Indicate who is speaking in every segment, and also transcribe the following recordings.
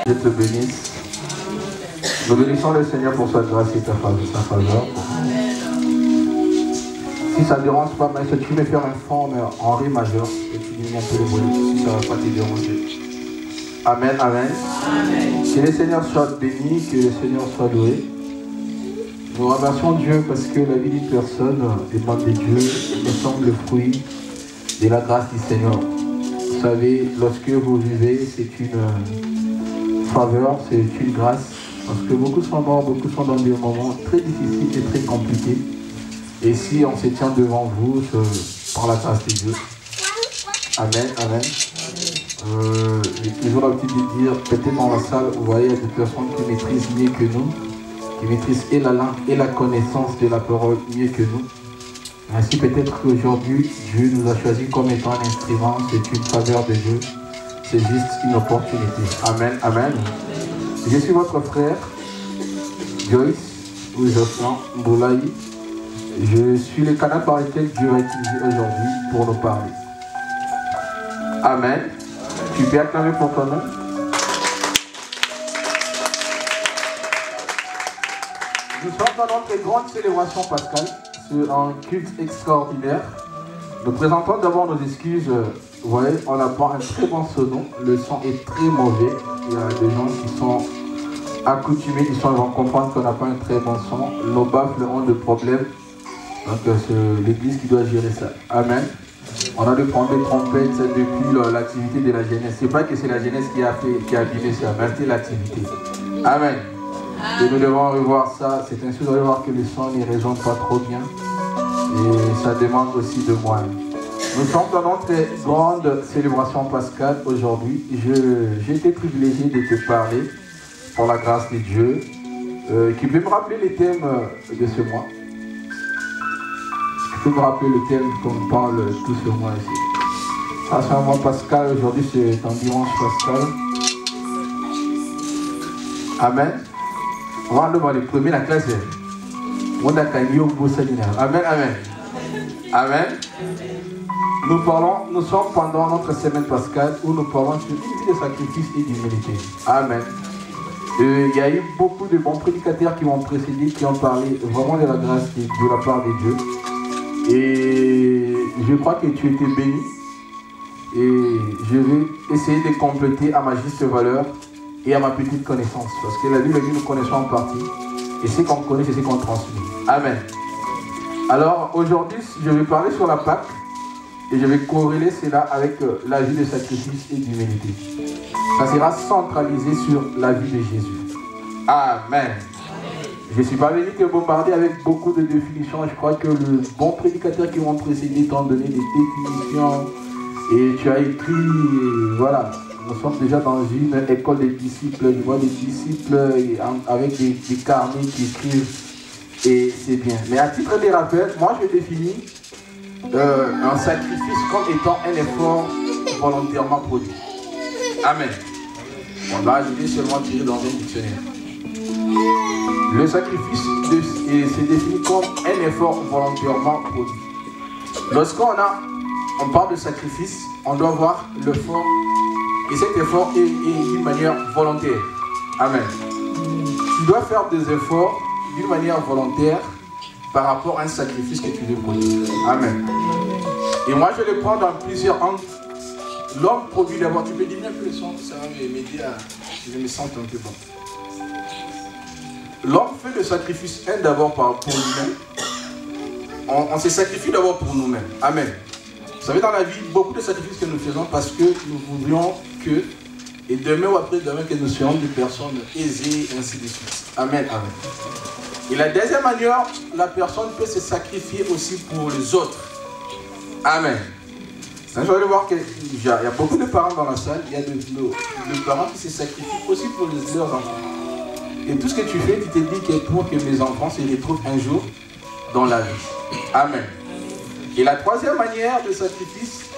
Speaker 1: Dieu te bénisse. Nous bénissons le Seigneur pour sa grâce et sa faveur. Si ça ne dérange pas, mais si tu veux faire un fond en ré majeur, et tu diminues un peu le volume, si ça ne va pas te déranger. Amen, amen. Amen. Que le Seigneur soit béni, que le Seigneur soit loué. Nous remercions Dieu parce que la vie d'une personne dépend de Dieu. Nous sommes le fruit de la grâce du Seigneur. Vous savez, lorsque vous vivez, c'est une faveur, c'est une grâce. Parce que beaucoup sont morts, beaucoup sont dans des moments très difficiles et très compliqués. Et si on se tient devant vous, par la grâce de Dieu. Amen, amen. J'ai toujours l'habitude de dire, peut-être dans la salle, vous voyez, il y a des personnes qui maîtrisent mieux que nous, qui maîtrisent et la langue et la connaissance de la parole mieux que nous. Ainsi, peut-être qu'aujourd'hui, Dieu nous a choisis comme étant un instrument, c'est une faveur de Dieu, c'est juste une opportunité. Amen, amen. Je suis votre frère, Joyce, ou Jocelyn Mboulaye. Je suis le canal par lequel Dieu va utiliser aujourd'hui pour nous parler. Amen. Tu peux acclamer pour ton nom. Nous sommes dans notre grande célébration pascale, c'est un culte extraordinaire. Nous présentons d'abord nos excuses. Vous voyez, on n'a pas un très bon son. Le son est très mauvais. Il y a des gens qui sont accoutumés, ils vont comprendre qu'on n'a pas un très bon son. Nos baffles ont des problèmes. Donc c'est l'église qui doit gérer ça. Amen. On a dû prendre des trompettes depuis l'activité de la jeunesse. C'est pas que c'est la jeunesse qui a abîmé ça, mais c'est l'activité. Amen. Et nous devons revoir ça. C'est ainsi que vous allez voir que le son ne résonne pas trop bien. Et ça demande aussi de moi. Nous sommes dans notre grande célébration pascale aujourd'hui. J'ai été privilégié de te parler pour la grâce de Dieu. Qui peut me rappeler les thèmes de ce mois? Tu peux me rappeler le thème qu'on parle tout ce mois ici? Ah, c'est un mois pascal. Aujourd'hui, c'est un dimanche pascal. Amen. On va voir les premiers, la classe. Amen, amen. Amen. Nous sommes pendant notre semaine pascale où nous parlons sur une vie de sacrifice et d'humilité. Amen. Il y a eu beaucoup de bons prédicateurs qui m'ont précédé, qui ont parlé vraiment de la grâce de la part de Dieu. Et je crois que tu étais béni. Et je vais essayer de compléter à ma juste valeur et à ma petite connaissance. Parce que la Bible dit nous connaissons en partie. Et ce qu'on connaît, c'est ce qu'on transmet. Amen. Alors aujourd'hui, je vais parler sur la Pâque. Et je vais corréler cela avec la vie de sacrifice et d'humilité. Ça sera centralisé sur la vie de Jésus. Amen. Je ne suis pas venu te bombarder avec beaucoup de définitions. Je crois que le bon prédicateur qui m'ont précédé t'ont donné des définitions. Et tu as écrit, voilà, nous sommes déjà dans une école des disciples. Je vois des disciples avec des carnets qui écrivent. Et c'est bien. Mais à titre de rappel, moi je définis un sacrifice comme étant un effort volontairement produit. Amen. On va ajouter seulement tiré dans un dictionnaire. Le sacrifice c'est défini comme un effort volontairement produit. Lorsqu'on parle de sacrifice, on doit voir l'effort. Et cet effort est d'une manière volontaire. Amen. Tu dois faire des efforts d'une manière volontaire par rapport à un sacrifice que tu veux produire. Amen. Et moi, je le prends dans plusieurs angles. L'homme produit d'abord. Tu peux diminuer un peu le son, ça va m'aider à... Je me sens un peu bon. L'homme fait le sacrifice, d'abord pour lui-même. On se sacrifie d'abord pour nous-mêmes. Amen. Vous savez, dans la vie, beaucoup de sacrifices que nous faisons parce que nous voudrions que, et demain ou après-demain, que nous soyons des personnes aisées, ainsi de suite. Amen, amen. Et la deuxième manière, la personne peut se sacrifier aussi pour les autres. Amen. Vous allez voir qu'il y a beaucoup de parents dans la salle. Il y a des parents qui se sacrifient aussi pour leurs enfants. Et tout ce que tu fais, tu te dis que pour que mes enfants se retrouvent un jour dans la vie. Amen. Et la troisième manière de sacrifice,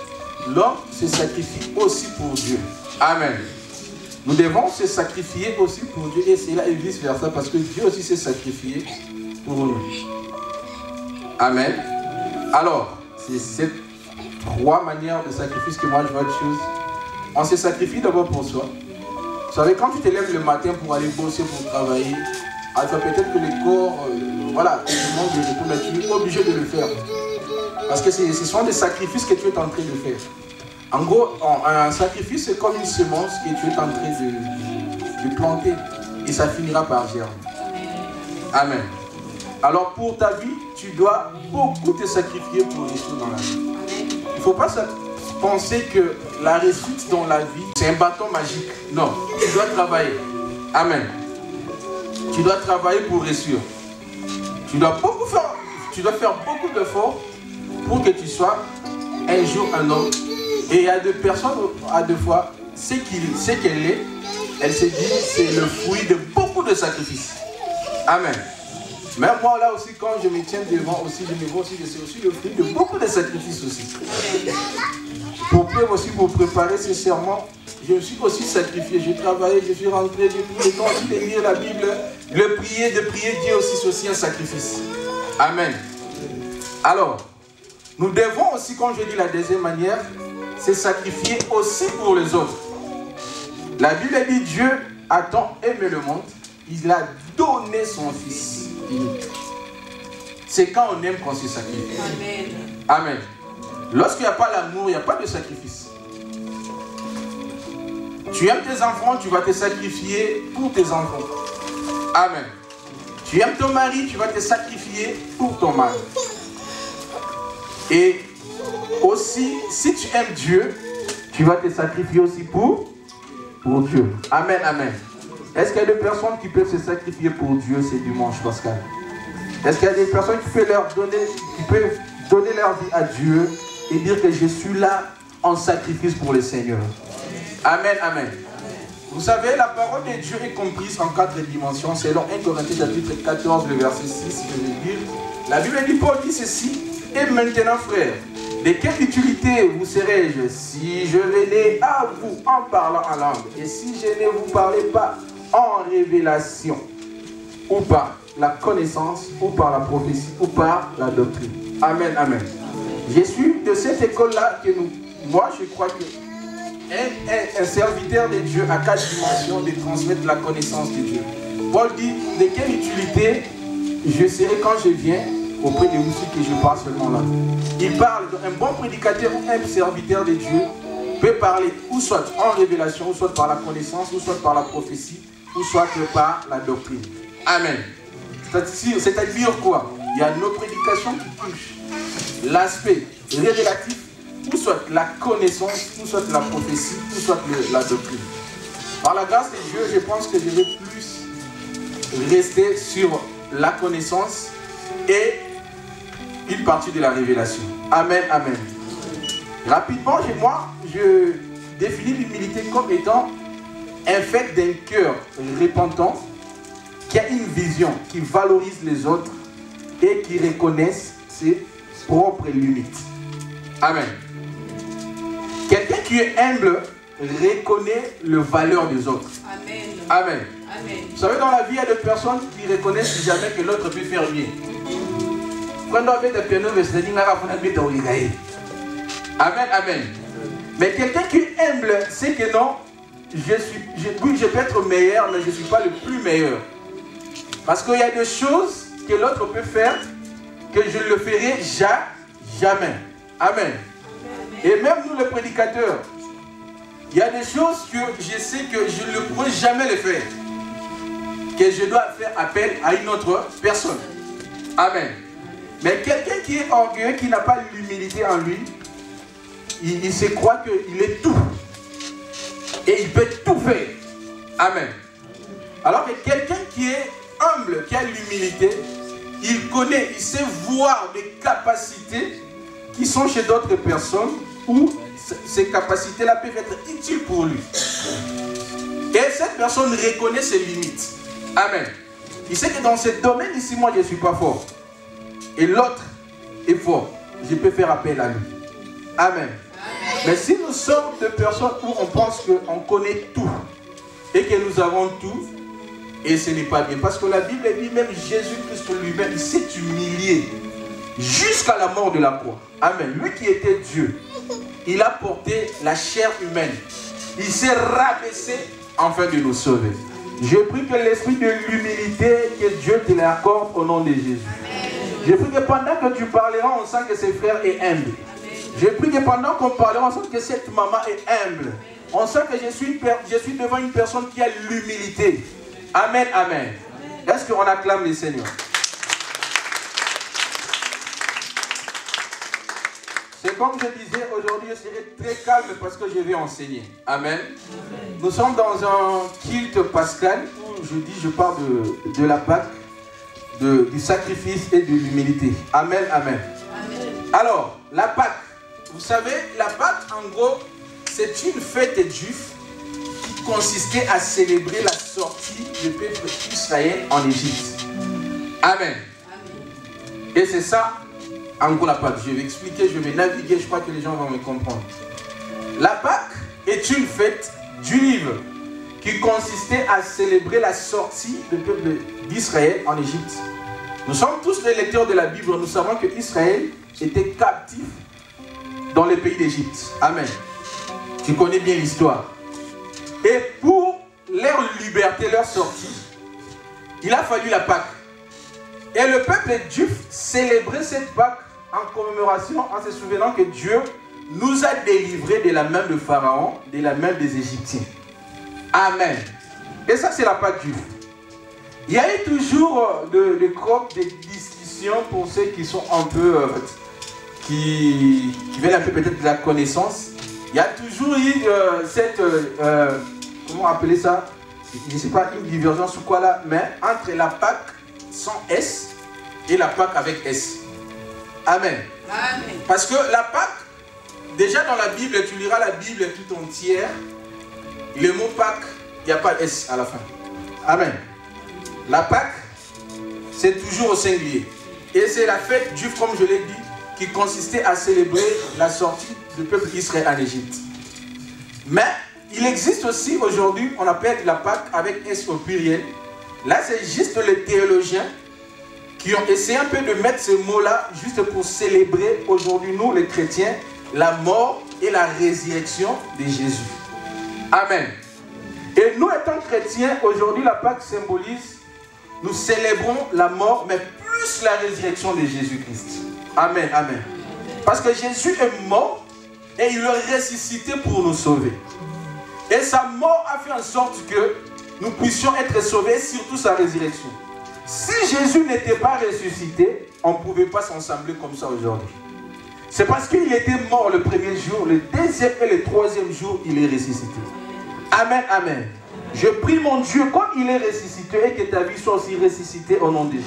Speaker 1: l'homme se sacrifie aussi pour Dieu. Amen. Nous devons se sacrifier aussi pour Dieu et c'est là et vice versa parce que Dieu aussi s'est sacrifié pour nous. Amen. Alors, c'est ces trois manières de sacrifice que moi je vois de choses. On se sacrifie d'abord pour soi. Vous savez, quand tu te lèves le matin pour aller bosser, pour travailler, alors peut-être que le corps, voilà, tu manques de repos, mais tu es obligé de le faire. Parce que ce sont des sacrifices que tu es en train de faire. En gros, un sacrifice, c'est comme une semence que tu es en train de planter. Et ça finira par germer. Amen. Alors pour ta vie, tu dois beaucoup te sacrifier pour réussir dans la vie. Il ne faut pas penser que la réussite dans la vie, c'est un bâton magique. Non, tu dois travailler. Amen. Tu dois travailler pour réussir. Tu dois faire beaucoup d'efforts pour que tu sois un jour un homme. Et il y a des personnes, à deux fois, ce qu'elle est, elle se dit, c'est le fruit de beaucoup de sacrifices. Amen. Même moi, là aussi, quand je me tiens devant, aussi, je me vois aussi que c'est aussi le fruit de beaucoup de sacrifices aussi. Pour aussi vous préparer ces serments, je me suis aussi sacrifié. J'ai travaillé, je suis rentré, j'ai pris le temps aussi de lire la Bible, de prier Dieu aussi, c'est aussi un sacrifice. Amen. Alors, nous devons aussi, comme je dis la deuxième manière, se sacrifier aussi pour les autres. La Bible dit Dieu a tant aimé le monde, il a donné son Fils unique. C'est quand on aime qu'on se sacrifie. Amen. Amen. Lorsqu'il n'y a pas l'amour, il n'y a pas de sacrifice. Tu aimes tes enfants, tu vas te sacrifier pour tes enfants. Amen. Tu aimes ton mari, tu vas te sacrifier pour ton mari. Et aussi, si tu aimes Dieu, tu vas te sacrifier aussi pour Dieu. Amen, amen. Est-ce qu'il y a des personnes qui peuvent se sacrifier pour Dieu ce dimanche, Pascal? Est-ce qu'il y a des personnes qui peuvent donner leur vie à Dieu et dire que je suis là en sacrifice pour le Seigneur? Amen, amen. Vous savez, la parole de Dieu est comprise en 4 dimensions. Selon 1 Corinthiens chapitre 14, le verset 6, je vais dire. La Bible dit, Paul dit ceci. Et maintenant, frères, de quelle utilité vous serais-je si je venais à vous en parlant en langue et si je ne vous parlais pas en révélation ou par la connaissance ou par la prophétie ou par la doctrine? Amen, amen. Je suis de cette école-là que moi je crois que un serviteur de Dieu a 4 dimensions de transmettre la connaissance de Dieu. Paul dit, de quelle utilité je serai quand je viens auprès de vous que je parle seulement là. Il parle d'un bon prédicateur ou un serviteur de Dieu peut parler ou soit en révélation, ou soit par la connaissance, ou soit par la prophétie, ou soit par la doctrine. Amen. C'est-à-dire quoi? Il y a nos prédications qui touchent l'aspect révélatif, ou soit la connaissance, ou soit la prophétie, ou soit la doctrine. Par la grâce de Dieu, je pense que je vais plus rester sur la connaissance et une partie de la révélation. Amen, amen. Rapidement, je définis l'humilité comme étant un fait d'un cœur repentant qui a une vision, qui valorise les autres et qui reconnaisse ses propres limites. Amen. Quelqu'un qui est humble reconnaît la valeur des autres. Amen. Amen. Amen. Vous savez, dans la vie, il y a des personnes qui reconnaissent jamais que l'autre peut faire mieux. Amen, amen. Mais quelqu'un qui est humble, c'est que non, oui, je peux être meilleur, mais je ne suis pas le plus meilleur. Parce qu'il y a des choses que l'autre peut faire que je ne le ferai jamais. Amen. Et même nous, les prédicateurs, il y a des choses que je sais que je ne pourrai jamais le faire. Que je dois faire appel à une autre personne. Amen. Mais quelqu'un qui est orgueilleux, qui n'a pas l'humilité en lui, il se croit qu'il est tout. Et il peut tout faire. Amen. Alors que quelqu'un qui est humble, qui a l'humilité, il connaît, il sait voir des capacités qui sont chez d'autres personnes où ces capacités-là peuvent être utiles pour lui. Et cette personne reconnaît ses limites. Amen. Il sait que dans ce domaine ici, moi je ne suis pas fort. Et l'autre est fort. Je peux faire appel à lui. Amen. Amen. Mais si nous sommes des personnes où on pense qu'on connaît tout et que nous avons tout, et ce n'est pas bien. Parce que la Bible dit même Jésus-Christ lui-même, il s'est humilié jusqu'à la mort de la croix. Amen. Lui qui était Dieu, il a porté la chair humaine. Il s'est rabaissé afin de nous sauver. Je prie que l'esprit de l'humilité, que Dieu te l'accorde au nom de Jésus. Je prie que pendant que tu parleras, on sent que ce frère est humble. Je prie que pendant qu'on parlera, on sent que cette maman est humble. On sent que je suis devant une personne qui a l'humilité. Amen, amen. Est-ce qu'on acclame le Seigneur? C'est comme je disais, aujourd'hui je serai très calme parce que je vais enseigner. Amen. Nous sommes dans un culte pascal où je parle de la Pâque, du sacrifice et de l'humilité. Amen, amen. Alors, la Pâque. Vous savez, la Pâque, en gros, c'est une fête juive qui consistait à célébrer la sortie du peuple d'Israël en Égypte. Amen. Et c'est ça, en gros, la Pâque. Je vais expliquer, je vais naviguer, je crois que les gens vont me comprendre. La Pâque est une fête juive qui consistait à célébrer la sortie du peuple d'Israël en Égypte. Nous sommes tous des lecteurs de la Bible, nous savons que Israël était captif dans le pays d'Égypte. Amen. Tu connais bien l'histoire. Et pour leur liberté, leur sortie, il a fallu la Pâque. Et le peuple juif célébrait cette Pâque en commémoration, en se souvenant que Dieu nous a délivrés de la main de Pharaon, de la main des Égyptiens. Amen. Et ça, c'est la Pâque juive. Il y a eu toujours des discussions pour ceux qui sont un peu... qui veulent un peu peut-être de la connaissance. Il y a toujours eu cette... comment appeler ça? Je ne sais pas, une divergence ou quoi là, mais entre la Pâque sans S et la Pâque avec S. Amen. Amen. Parce que la Pâque, déjà dans la Bible, tu liras la Bible tout entière, le mot Pâque, il n'y a pas S à la fin. Amen. La Pâque, c'est toujours au singulier. Et c'est la fête juive, comme je l'ai dit, qui consistait à célébrer la sortie du peuple d'Israël en Égypte. Mais il existe aussi aujourd'hui, on appelle la Pâque avec S au pluriel. Là, c'est juste les théologiens qui ont essayé un peu de mettre ce mot-là juste pour célébrer aujourd'hui, nous les chrétiens, la mort et la résurrection de Jésus. Amen. Et nous étant chrétiens, aujourd'hui la Pâque symbolise, nous célébrons la mort, mais plus la résurrection de Jésus-Christ. Amen, amen. Parce que Jésus est mort et il est ressuscité pour nous sauver. Et sa mort a fait en sorte que nous puissions être sauvés, et surtout sa résurrection. Si Jésus n'était pas ressuscité, on ne pouvait pas s'ensembler comme ça aujourd'hui. C'est parce qu'il était mort le premier jour, le deuxième et le troisième jour, il est ressuscité. Amen, amen. Je prie mon Dieu, quand il est ressuscité, et que ta vie soit aussi ressuscitée au nom de Jésus.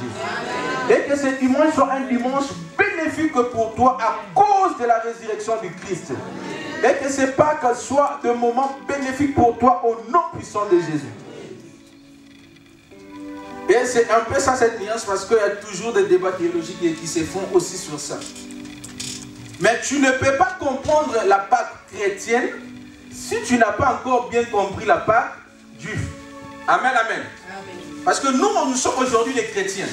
Speaker 1: Amen. Et que ce dimanche soit un dimanche bénéfique pour toi à cause de la résurrection du Christ. Amen. Et que ce Pâques soit un moment bénéfique pour toi au nom puissant de Jésus. Et c'est un peu ça cette nuance parce qu'il y a toujours des débats théologiques qui se font aussi sur ça. Mais tu ne peux pas comprendre la Pâque chrétienne si tu n'as pas encore bien compris la Pâque juive. Amen, amen. Parce que nous sommes aujourd'hui les chrétiens.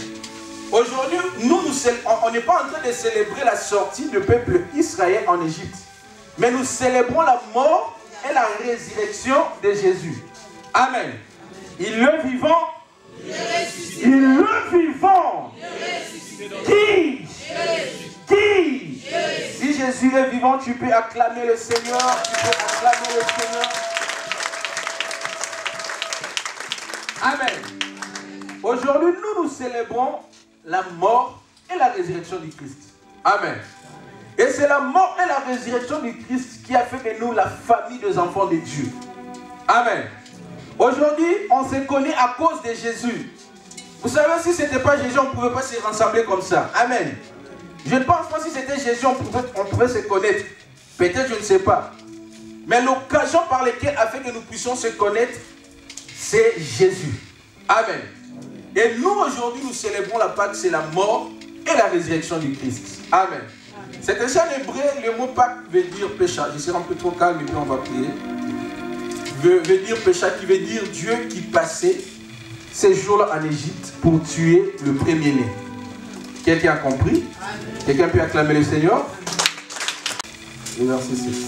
Speaker 1: Aujourd'hui, on n'est pas en train de célébrer la sortie du peuple Israël en Égypte. Mais nous célébrons la mort et la résurrection de Jésus. Amen. Il est vivant. Il est vivant. Qui? Si Jésus est vivant, tu peux acclamer le Seigneur. Tu peux acclamer le Seigneur. Amen. Aujourd'hui, nous célébrons la mort et la résurrection du Christ. Amen. Et c'est la mort et la résurrection du Christ qui a fait de nous la famille des enfants de Dieu. Amen. Aujourd'hui, on se connaît à cause de Jésus. Vous savez, si ce n'était pas Jésus, on ne pouvait pas se rassembler comme ça. Amen. Je ne pense pas si c'était Jésus, on pouvait se connaître. Peut-être, je ne sais pas. Mais l'occasion par laquelle a fait que nous puissions se connaître, c'est Jésus. Amen. Et nous, aujourd'hui, nous célébrons la Pâque, c'est la mort et la résurrection du Christ. Amen. C'est ainsi en hébreu, le mot Pâque veut dire péché. Je serai un peu trop calme et puis on va prier. Veut dire péché, qui veut dire Dieu qui passait ces jours-là en Égypte pour tuer le premier-né. Quelqu'un a compris? Quelqu'un peut acclamer le Seigneur? Le verset 6.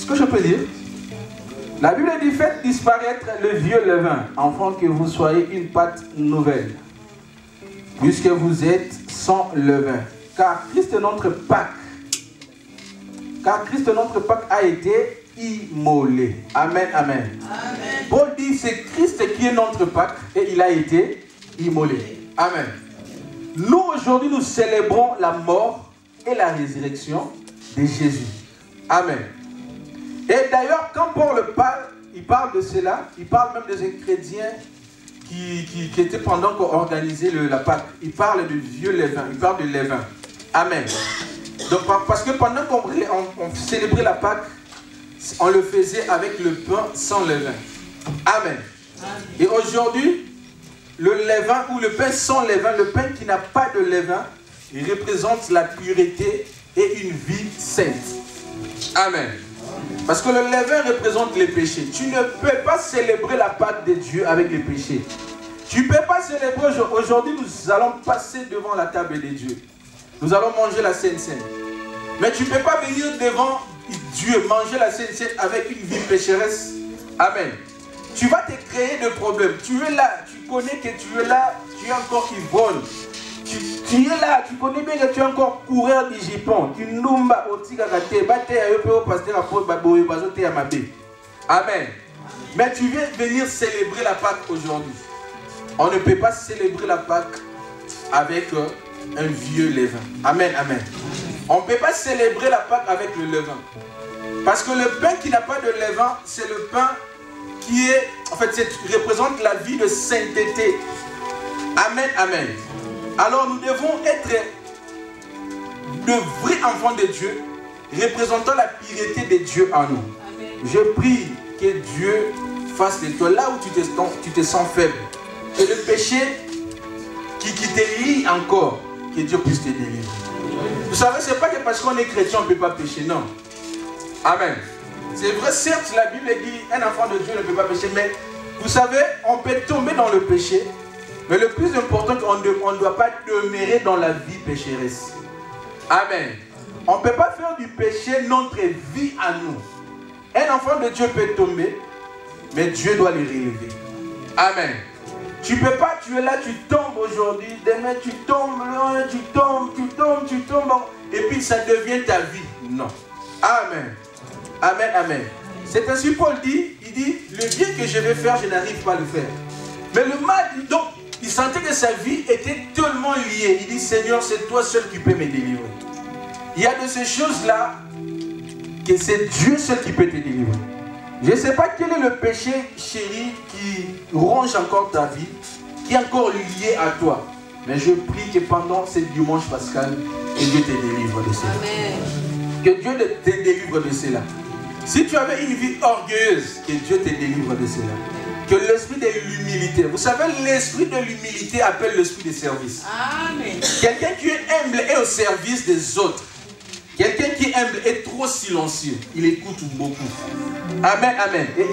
Speaker 1: que je peux dire? La Bible dit, faites disparaître le vieux levain, afin que vous soyez une pâte nouvelle, puisque vous êtes sans levain. Car Christ notre Pâque, a été immolé. Amen, amen. Amen. Paul dit, c'est Christ qui est notre Pâque et il a été immolé. Amen. Nous, aujourd'hui, nous célébrons la mort et la résurrection de Jésus. Amen. Et d'ailleurs, quand Paul parle, il parle de cela, il parle même des ingrédients qui étaient pendant qu'on organisait la Pâque. Il parle du vieux levain, il parle du levain. Amen. Donc, parce que pendant qu'on célébrait la Pâque, on le faisait avec le pain sans levain. Amen. Et aujourd'hui, le levain ou le pain sans levain, le pain qui n'a pas de levain, il représente la pureté et une vie sainte. Amen. Parce que le levain représente les péchés. Tu ne peux pas célébrer la Pâque de Dieu avec les péchés. Tu ne peux pas célébrer aujourd'hui, nous allons passer devant la table de Dieu. Nous allons manger la Sainte Seine. Mais tu ne peux pas venir devant Dieu, manger la Sainte Seine avec une vie pécheresse. Amen. Tu vas te créer des problèmes. Tu es là, tu connais que tu es là, tu es encore ivrogne. Tu es là, tu connais bien que tu es encore coureur du Japon. Tu n'oumba au tigagate, bate à eux au pasteur à Paul Baboy, bazote à Mabé. Amen. Mais tu viens venir célébrer la Pâque aujourd'hui. On ne peut pas célébrer la Pâque avec un vieux levain. Amen, amen. On ne peut pas célébrer la Pâque avec le levain. Parce que le pain qui n'a pas de levain, c'est le pain qui est, en fait, représente la vie de sainteté. Amen, amen. Alors nous devons être de vrais enfants de Dieu, représentant la pureté de Dieu en nous. Amen. Je prie que Dieu fasse de toi là où tu te sens faible. Et le péché qui te lie encore, que Dieu puisse te délivrer. Vous savez, ce n'est pas que parce qu'on est chrétien, on ne peut pas pécher, non. Amen. C'est vrai, certes, la Bible dit un enfant de Dieu ne peut pas pécher, mais vous savez, on peut tomber dans le péché, mais le plus important, on ne doit pas demeurer dans la vie pécheresse. Amen. On ne peut pas faire du péché notre vie à nous. Un enfant de Dieu peut tomber, mais Dieu doit le relever. Amen. Tu ne peux pas, tu es là, tu tombes aujourd'hui, demain tu tombes, tu tombes, et puis ça devient ta vie. Non. Amen. Amen, amen. C'est ainsi Paul dit, il dit, le bien que je vais faire, je n'arrive pas à le faire. Mais le mal, donc, il sentait que sa vie était tellement liée. Il dit, Seigneur, c'est toi seul qui peux me délivrer. Il y a de ces choses-là, que c'est Dieu seul qui peut te délivrer. Je ne sais pas quel est le péché, chéri, qui ronge encore ta vie, qui est encore lié à toi. Mais je prie que pendant ce dimanche pascal, que Dieu te délivre de cela. Amen. Que Dieu te délivre de cela. Si tu avais une vie orgueilleuse, que Dieu te délivre de cela. Que l'esprit de l'humilité, vous savez, l'esprit de l'humilité appelle l'esprit de service. Amen. Quelqu'un qui est humble est au service des autres. Quelqu'un qui est humble est trop silencieux. Il écoute beaucoup. Amen, amen. Et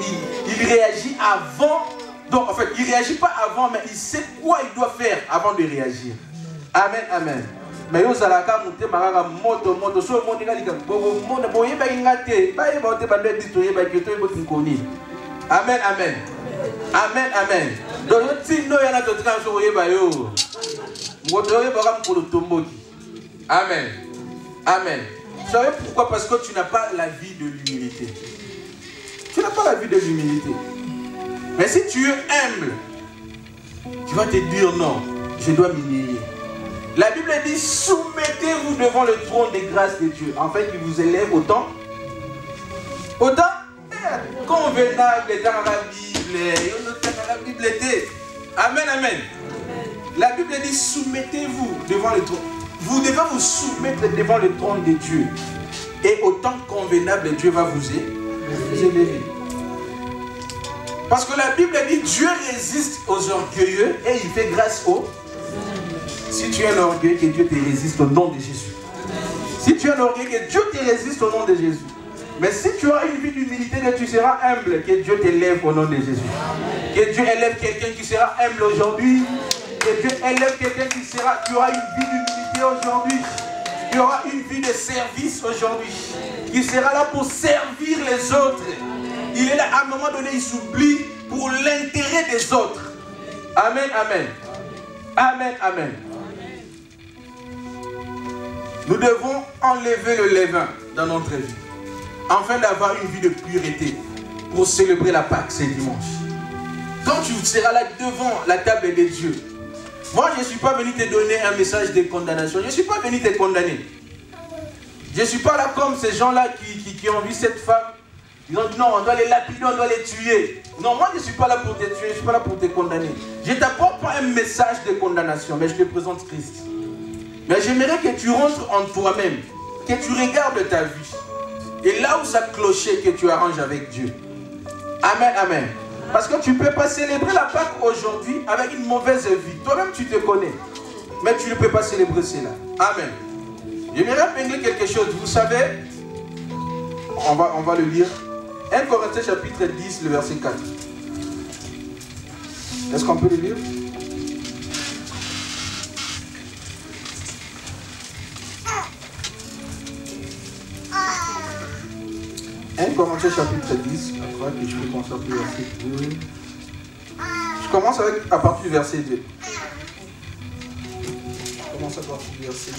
Speaker 1: il réagit avant. Donc, en fait, il ne réagit pas avant, mais il sait quoi il doit faire avant de réagir. Amen, amen. Mais yo zalaka monte maraka moto so monde ngalika bobo monde boye ba ingate ba ye ba te bande ditoye ba keto e botin koni. Amen, amen. Amen, amen. Donc yo tino yana to transo boye ba yo. Moto ye ba kam ko tomboki. Amen. Amen. Vous savez pourquoi? Parce que tu n'as pas la vie de l'humilité. Tu n'as pas la vie de l'humilité. Mais si tu es humble, tu vas te dire non, je dois m'humilier. La Bible dit, soumettez-vous devant le trône des grâces de Dieu, afin qu'il vous élève autant convenable dans la Bible était. Amen, amen. La Bible dit, soumettez-vous devant le trône. Vous devez vous soumettre devant le trône de Dieu. Et autant convenable, Dieu va vous élever. Parce que la Bible dit, Dieu résiste aux orgueilleux et il fait grâce aux... Si tu es un orgueil, que Dieu te résiste au nom de Jésus. Si tu es un orgueil, que Dieu te résiste au nom de Jésus. Mais si tu as une vie d'humilité, que tu seras humble, que Dieu t'élève au nom de Jésus. Que Dieu élève quelqu'un qui sera humble aujourd'hui. Que Dieu élève quelqu'un qui aura une vie d'humilité aujourd'hui. qui aura une vie de service aujourd'hui, qui sera là pour servir les autres. Il est là, à un moment donné, il s'oublie pour l'intérêt des autres. Amen, amen. Amen, amen. Nous devons enlever le levain dans notre vie, afin d'avoir une vie de pureté pour célébrer la Pâque ce dimanche. Quand tu seras là devant la table de Dieu, moi je ne suis pas venu te donner un message de condamnation, je ne suis pas venu te condamner. Je ne suis pas là comme ces gens-là qui ont vu cette femme. Ils ont dit non, on doit les lapider, on doit les tuer. Non, moi je ne suis pas là pour te tuer, je ne suis pas là pour te condamner. Je ne t'apporte pas un message de condamnation, mais je te présente Christ. Mais j'aimerais que tu rentres en toi-même, que tu regardes ta vie. Et là où ça clochait, que tu arranges avec Dieu. Amen, amen. Parce que tu ne peux pas célébrer la Pâque aujourd'hui avec une mauvaise vie. Toi-même tu te connais. Mais tu ne peux pas célébrer cela. Amen. J'aimerais épingler quelque chose. Vous savez, on va le lire. 1 Corinthiens chapitre 10, le verset 4. Est-ce qu'on peut le lire? Corinthiens chapitre 10, je crois que je peux commencer au verset 2. Je commence à partir du verset 2. Je commence à partir du verset 2.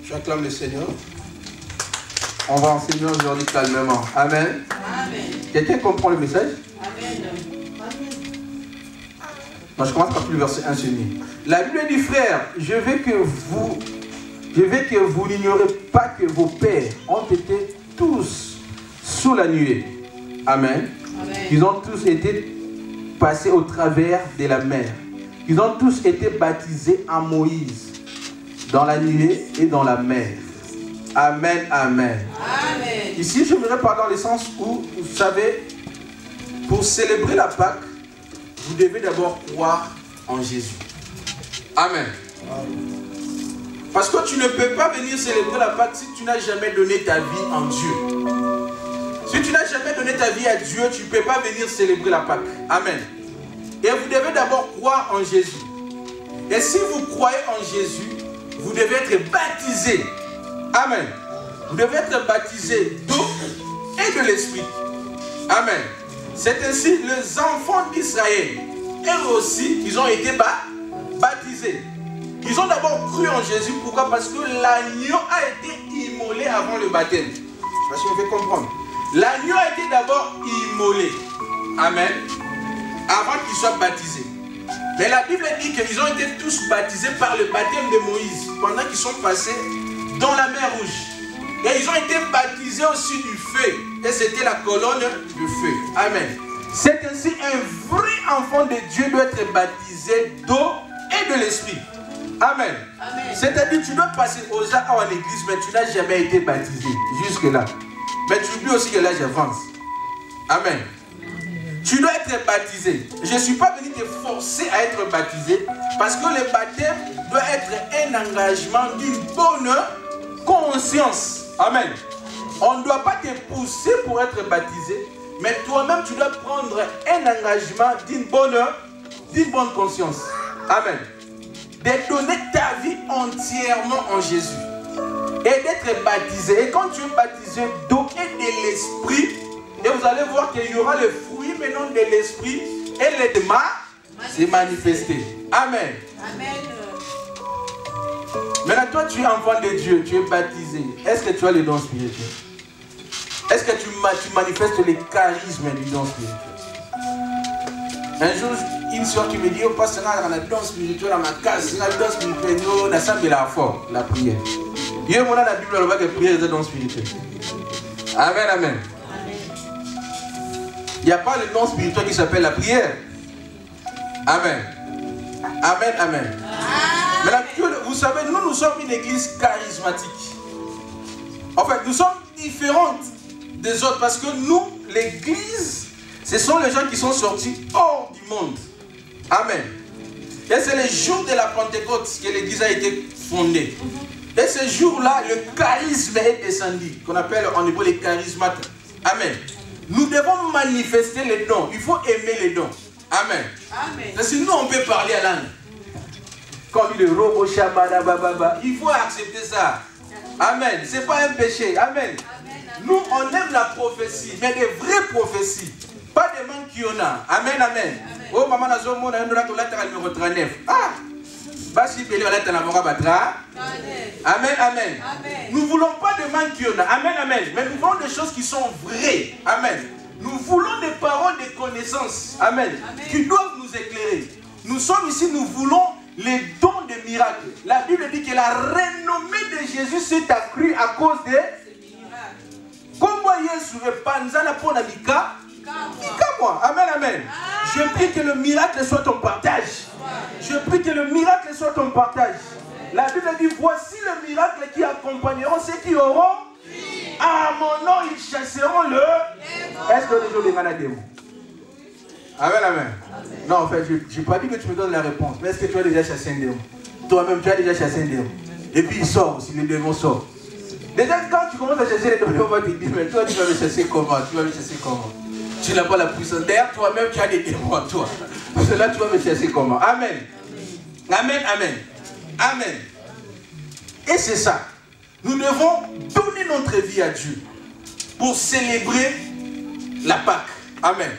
Speaker 1: J'acclame le Seigneur. On va enseigner aujourd'hui calmement. Amen. Amen. Quelqu'un comprend le message? Amen. Non, je commence à partir du verset 1, La Bible dit, frère, je veux que vous n'ignorez pas que vos pères ont été tous sous la nuée. Amen. Amen. Ils ont tous été passés au travers de la mer. Ils ont tous été baptisés en Moïse, dans la nuée et dans la mer. Amen, amen. Amen. Ici, je voudrais parler dans le sens où, vous savez, pour célébrer la Pâque, vous devez d'abord croire en Jésus. Amen. Amen. Parce que tu ne peux pas venir célébrer la Pâque si tu n'as jamais donné ta vie en Dieu. Si tu n'as jamais donné ta vie à Dieu, tu ne peux pas venir célébrer la Pâque. Amen. Et vous devez d'abord croire en Jésus. Et si vous croyez en Jésus, vous devez être baptisé. Amen. Vous devez être baptisé d'eau et de l'Esprit. Amen. C'est ainsi les enfants d'Israël, eux aussi, ils ont été baptisés. Ils ont d'abord cru en Jésus. Pourquoi? Parce que l'agneau a été immolé avant le baptême. Je ne sais pas si on fait comprendre. L'agneau a été d'abord immolé. Amen. Avant qu'il soit baptisé. Mais la Bible dit qu'ils ont été tous baptisés par le baptême de Moïse. Pendant qu'ils sont passés dans la mer Rouge. Et ils ont été baptisés aussi du feu. Et c'était la colonne du feu. Amen. C'est ainsi un vrai enfant de Dieu doit être baptisé d'eau et de l'Esprit. Amen. Amen. C'est-à-dire que tu dois passer aux âges en église, mais tu n'as jamais été baptisé. Jusque-là. Mais tu oublies aussi que l'âge avance. Amen. Tu dois être baptisé. Je ne suis pas venu te forcer à être baptisé, parce que le baptême doit être un engagement d'une bonne conscience. Amen. On ne doit pas te pousser pour être baptisé, mais toi-même tu dois prendre un engagement d'une bonne conscience. Amen. De donner ta vie entièrement en Jésus. Et d'être baptisé. Et quand tu es baptisé d'eau et de l'Esprit, et vous allez voir qu'il y aura le fruit maintenant de l'Esprit et le dema s'est manifesté. Amen. Amen. Maintenant, toi, tu es enfant de Dieu, tu es baptisé. Est-ce que tu as les dons spirituels? Est-ce que tu manifestes les charismes du don spirituel? Un jour, une soeur qui me dit, oh, pasteur, on a le don spirituel à ma case, on a le don spirituel, on a ça, mais la foi, la prière. Il y a la Bible, on voit que la prière est un don spirituel. Amen, amen. Il n'y a pas le don spirituel qui s'appelle la prière. Amen. Amen, amen. Maintenant, vous savez, nous sommes une église charismatique. En fait, nous sommes différentes des autres parce que nous, l'église, ce sont les gens qui sont sortis hors du monde. Amen. Et c'est le jour de la Pentecôte que l'église a été fondée. Et ce jour-là, le charisme est descendu, qu'on appelle en hébreu les charismates. Amen. Nous devons manifester les dons. Il faut aimer les dons. Amen. Amen. Sinon, on peut parler à langue. Quand on dit le robo shabada bababa, il faut accepter ça. Amen. Ce n'est pas un péché. Amen. Nous, on aime la prophétie, mais des vraies prophéties. Pas des mains qui en a. Amen, amen. Oh, maman, nous avons un numéro 39. Ah! Amen, amen. Nous ne voulons pas de mains qui en a. Amen, amen. Mais nous voulons des choses qui sont vraies. Amen. Nous voulons des paroles de connaissance. Amen. Qui doivent nous éclairer. Nous sommes ici, nous voulons les dons des miracles. La Bible dit que la renommée de Jésus s'est accrue à cause de comme moi, Yesu et Panzana pour la Mika. Moi. Amen, amen. Je prie que le miracle soit ton partage. Je prie que le miracle soit ton partage. La Bible dit, voici le miracle qui accompagneront ceux qui auront. À mon nom, ils chasseront le. Est-ce que les gens les malades? Amen, amen. Non, en fait, je n'ai pas dit que tu me donnes la réponse. Mais est-ce que tu as déjà chassé un démon? Toi-même, tu as déjà chassé un démon. Et puis il sort aussi, le démon sort. Déjà, quand tu commences à chasser les démons, on va te dire, mais toi, tu vas me chasser comment? Tu vas me chasser comment? Tu n'as pas la puissance. D'ailleurs, toi-même, tu as des démons en toi. Pour cela, tu vas me chasser comment? Amen. Amen, amen. Amen. Et c'est ça. Nous devons donner notre vie à Dieu pour célébrer la Pâque. Amen.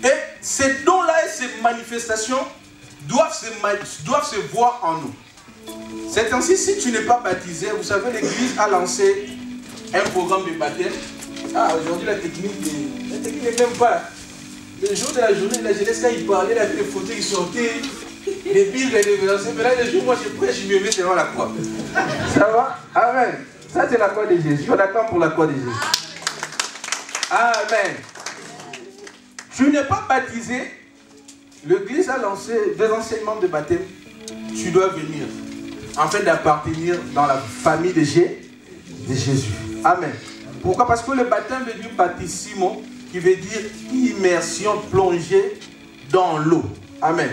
Speaker 1: Et ces dons-là et ces manifestations doivent se voir en nous. C'est ainsi, si tu n'es pas baptisé, vous savez, l'Église a lancé un programme de baptême. Ah, aujourd'hui, la technique n'est même pas là. Le jour de la journée de la jeunesse, quand il parlait, il avait des photos qui sortaient, les Bibles et les versets. Mais là, le jour, moi, je prêche, je me mets devant la croix. Ça va? Amen. Ça, c'est la croix de Jésus. On attend pour la croix de Jésus. Amen. Tu n'es pas baptisé. L'Église a lancé des enseignements de baptême. Tu dois venir, afin d'appartenir dans la famille de Jésus. Amen. Pourquoi? Parce que le baptême veut dire baptissimo, qui veut dire immersion, plongée dans l'eau. Amen.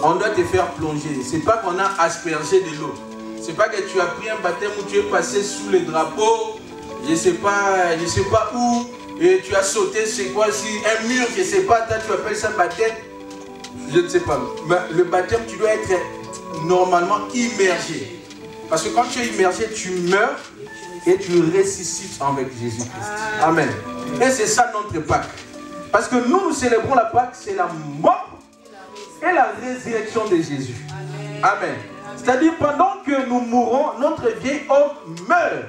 Speaker 1: On doit te faire plonger. Ce n'est pas qu'on a aspergé de l'eau. Ce n'est pas que tu as pris un baptême où tu es passé sous le drapeau, je ne sais pas où, et tu as sauté, c'est quoi, si un mur, je ne sais pas, toi tu appelles ça baptême. Je ne sais pas. Mais le baptême, tu dois être normalement immergé. Parce que quand tu es immergé, tu meurs et tu ressuscites avec Jésus-Christ. Amen. Et c'est ça notre Pâque. Parce que nous célébrons la Pâque, c'est la mort et la résurrection de Jésus. Amen. C'est-à-dire, pendant que nous mourons, notre vieil homme meurt.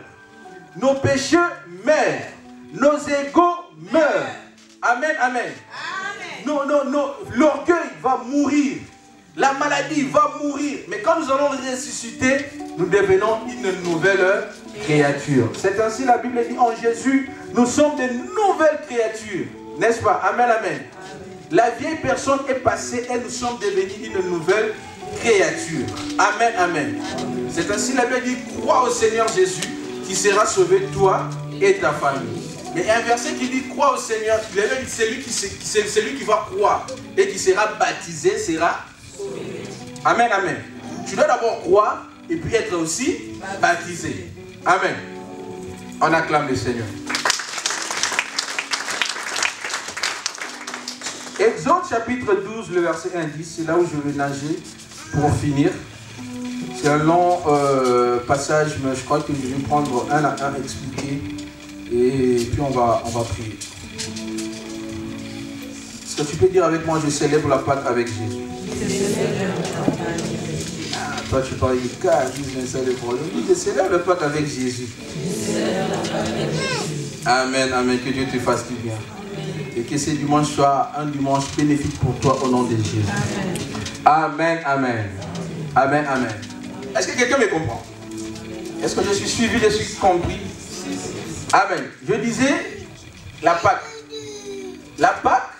Speaker 1: Nos péchés meurent. Nos égos meurent. Amen, amen. L'orgueil va mourir. La maladie va mourir. Mais quand nous allons ressusciter, nous devenons une nouvelle créature. C'est ainsi la Bible dit, en Jésus, nous sommes de nouvelles créatures. N'est-ce pas? Amen, amen. La vieille personne est passée et nous sommes devenus une nouvelle créature. Amen, amen. C'est ainsi la Bible dit, crois au Seigneur Jésus qui sera sauvé toi et ta famille. Mais il y a un verset qui dit, crois au Seigneur. C'est lui qui va croire et qui sera baptisé, sera sauvé. Amen, amen. Tu dois d'abord croire et puis être aussi baptisé. Amen. On acclame le Seigneur. Exode chapitre 12, le verset 1 10, c'est là où je vais nager pour finir. C'est un long passage, mais je crois que je vais prendre un à un expliquer et puis on va prier. Est-ce que tu peux dire avec moi, je célèbre la Pâque avec Jésus? Ah, toi tu parles de cas, je célèbre la Pâque avec Jésus. Amen, amen, que Dieu te fasse du bien. Et que ce dimanche soit un dimanche bénéfique pour toi au nom de Jésus. Amen, amen. Amen, amen. Est-ce que quelqu'un me comprend? Est-ce que je suis suivi, je suis compris? Amen. Je disais, la Pâque. La Pâque,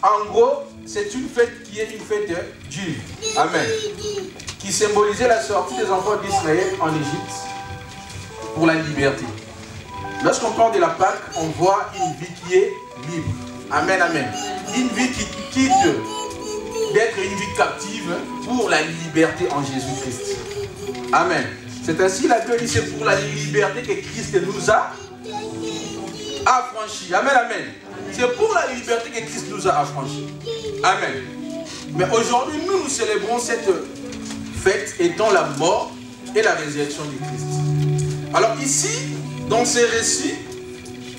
Speaker 1: en gros, c'est une fête qui est une fête juive. Amen. Qui symbolisait la sortie des enfants d'Israël en Égypte pour la liberté. Lorsqu'on parle de la Pâque, on voit une vie qui est libre. Amen, amen. Une vie qui quitte d'être une vie captive pour la liberté en Jésus-Christ. Amen. C'est ainsi la Bible dit, c'est pour la liberté que Christ nous a affranchis. Amen, amen. C'est pour la liberté que Christ nous a affranchis. Amen.
Speaker 2: Mais aujourd'hui, nous célébrons cette fête étant la mort et la résurrection du Christ. Alors ici, dans ces récits,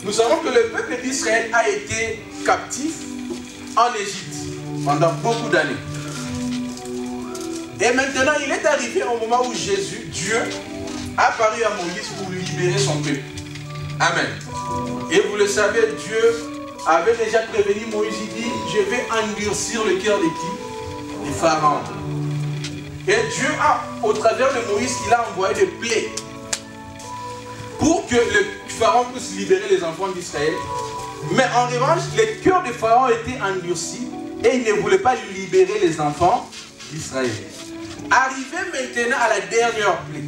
Speaker 2: nous savons que le peuple d'Israël a été captif en Égypte pendant beaucoup d'années. Et maintenant, il est arrivé au moment où Jésus, Dieu, a apparu à Moïse pour libérer son peuple. Amen. Et vous le savez, Dieu avait déjà prévenu Moïse, il dit, je vais endurcir le cœur de qui? Du Pharaon. Et Dieu a, au travers de Moïse, il a envoyé des plaies pour que le Pharaon puisse libérer les enfants d'Israël. Mais en revanche, le cœur de Pharaon était endurci et il ne voulait pas libérer les enfants d'Israël. Arrivé maintenant à la dernière plaie,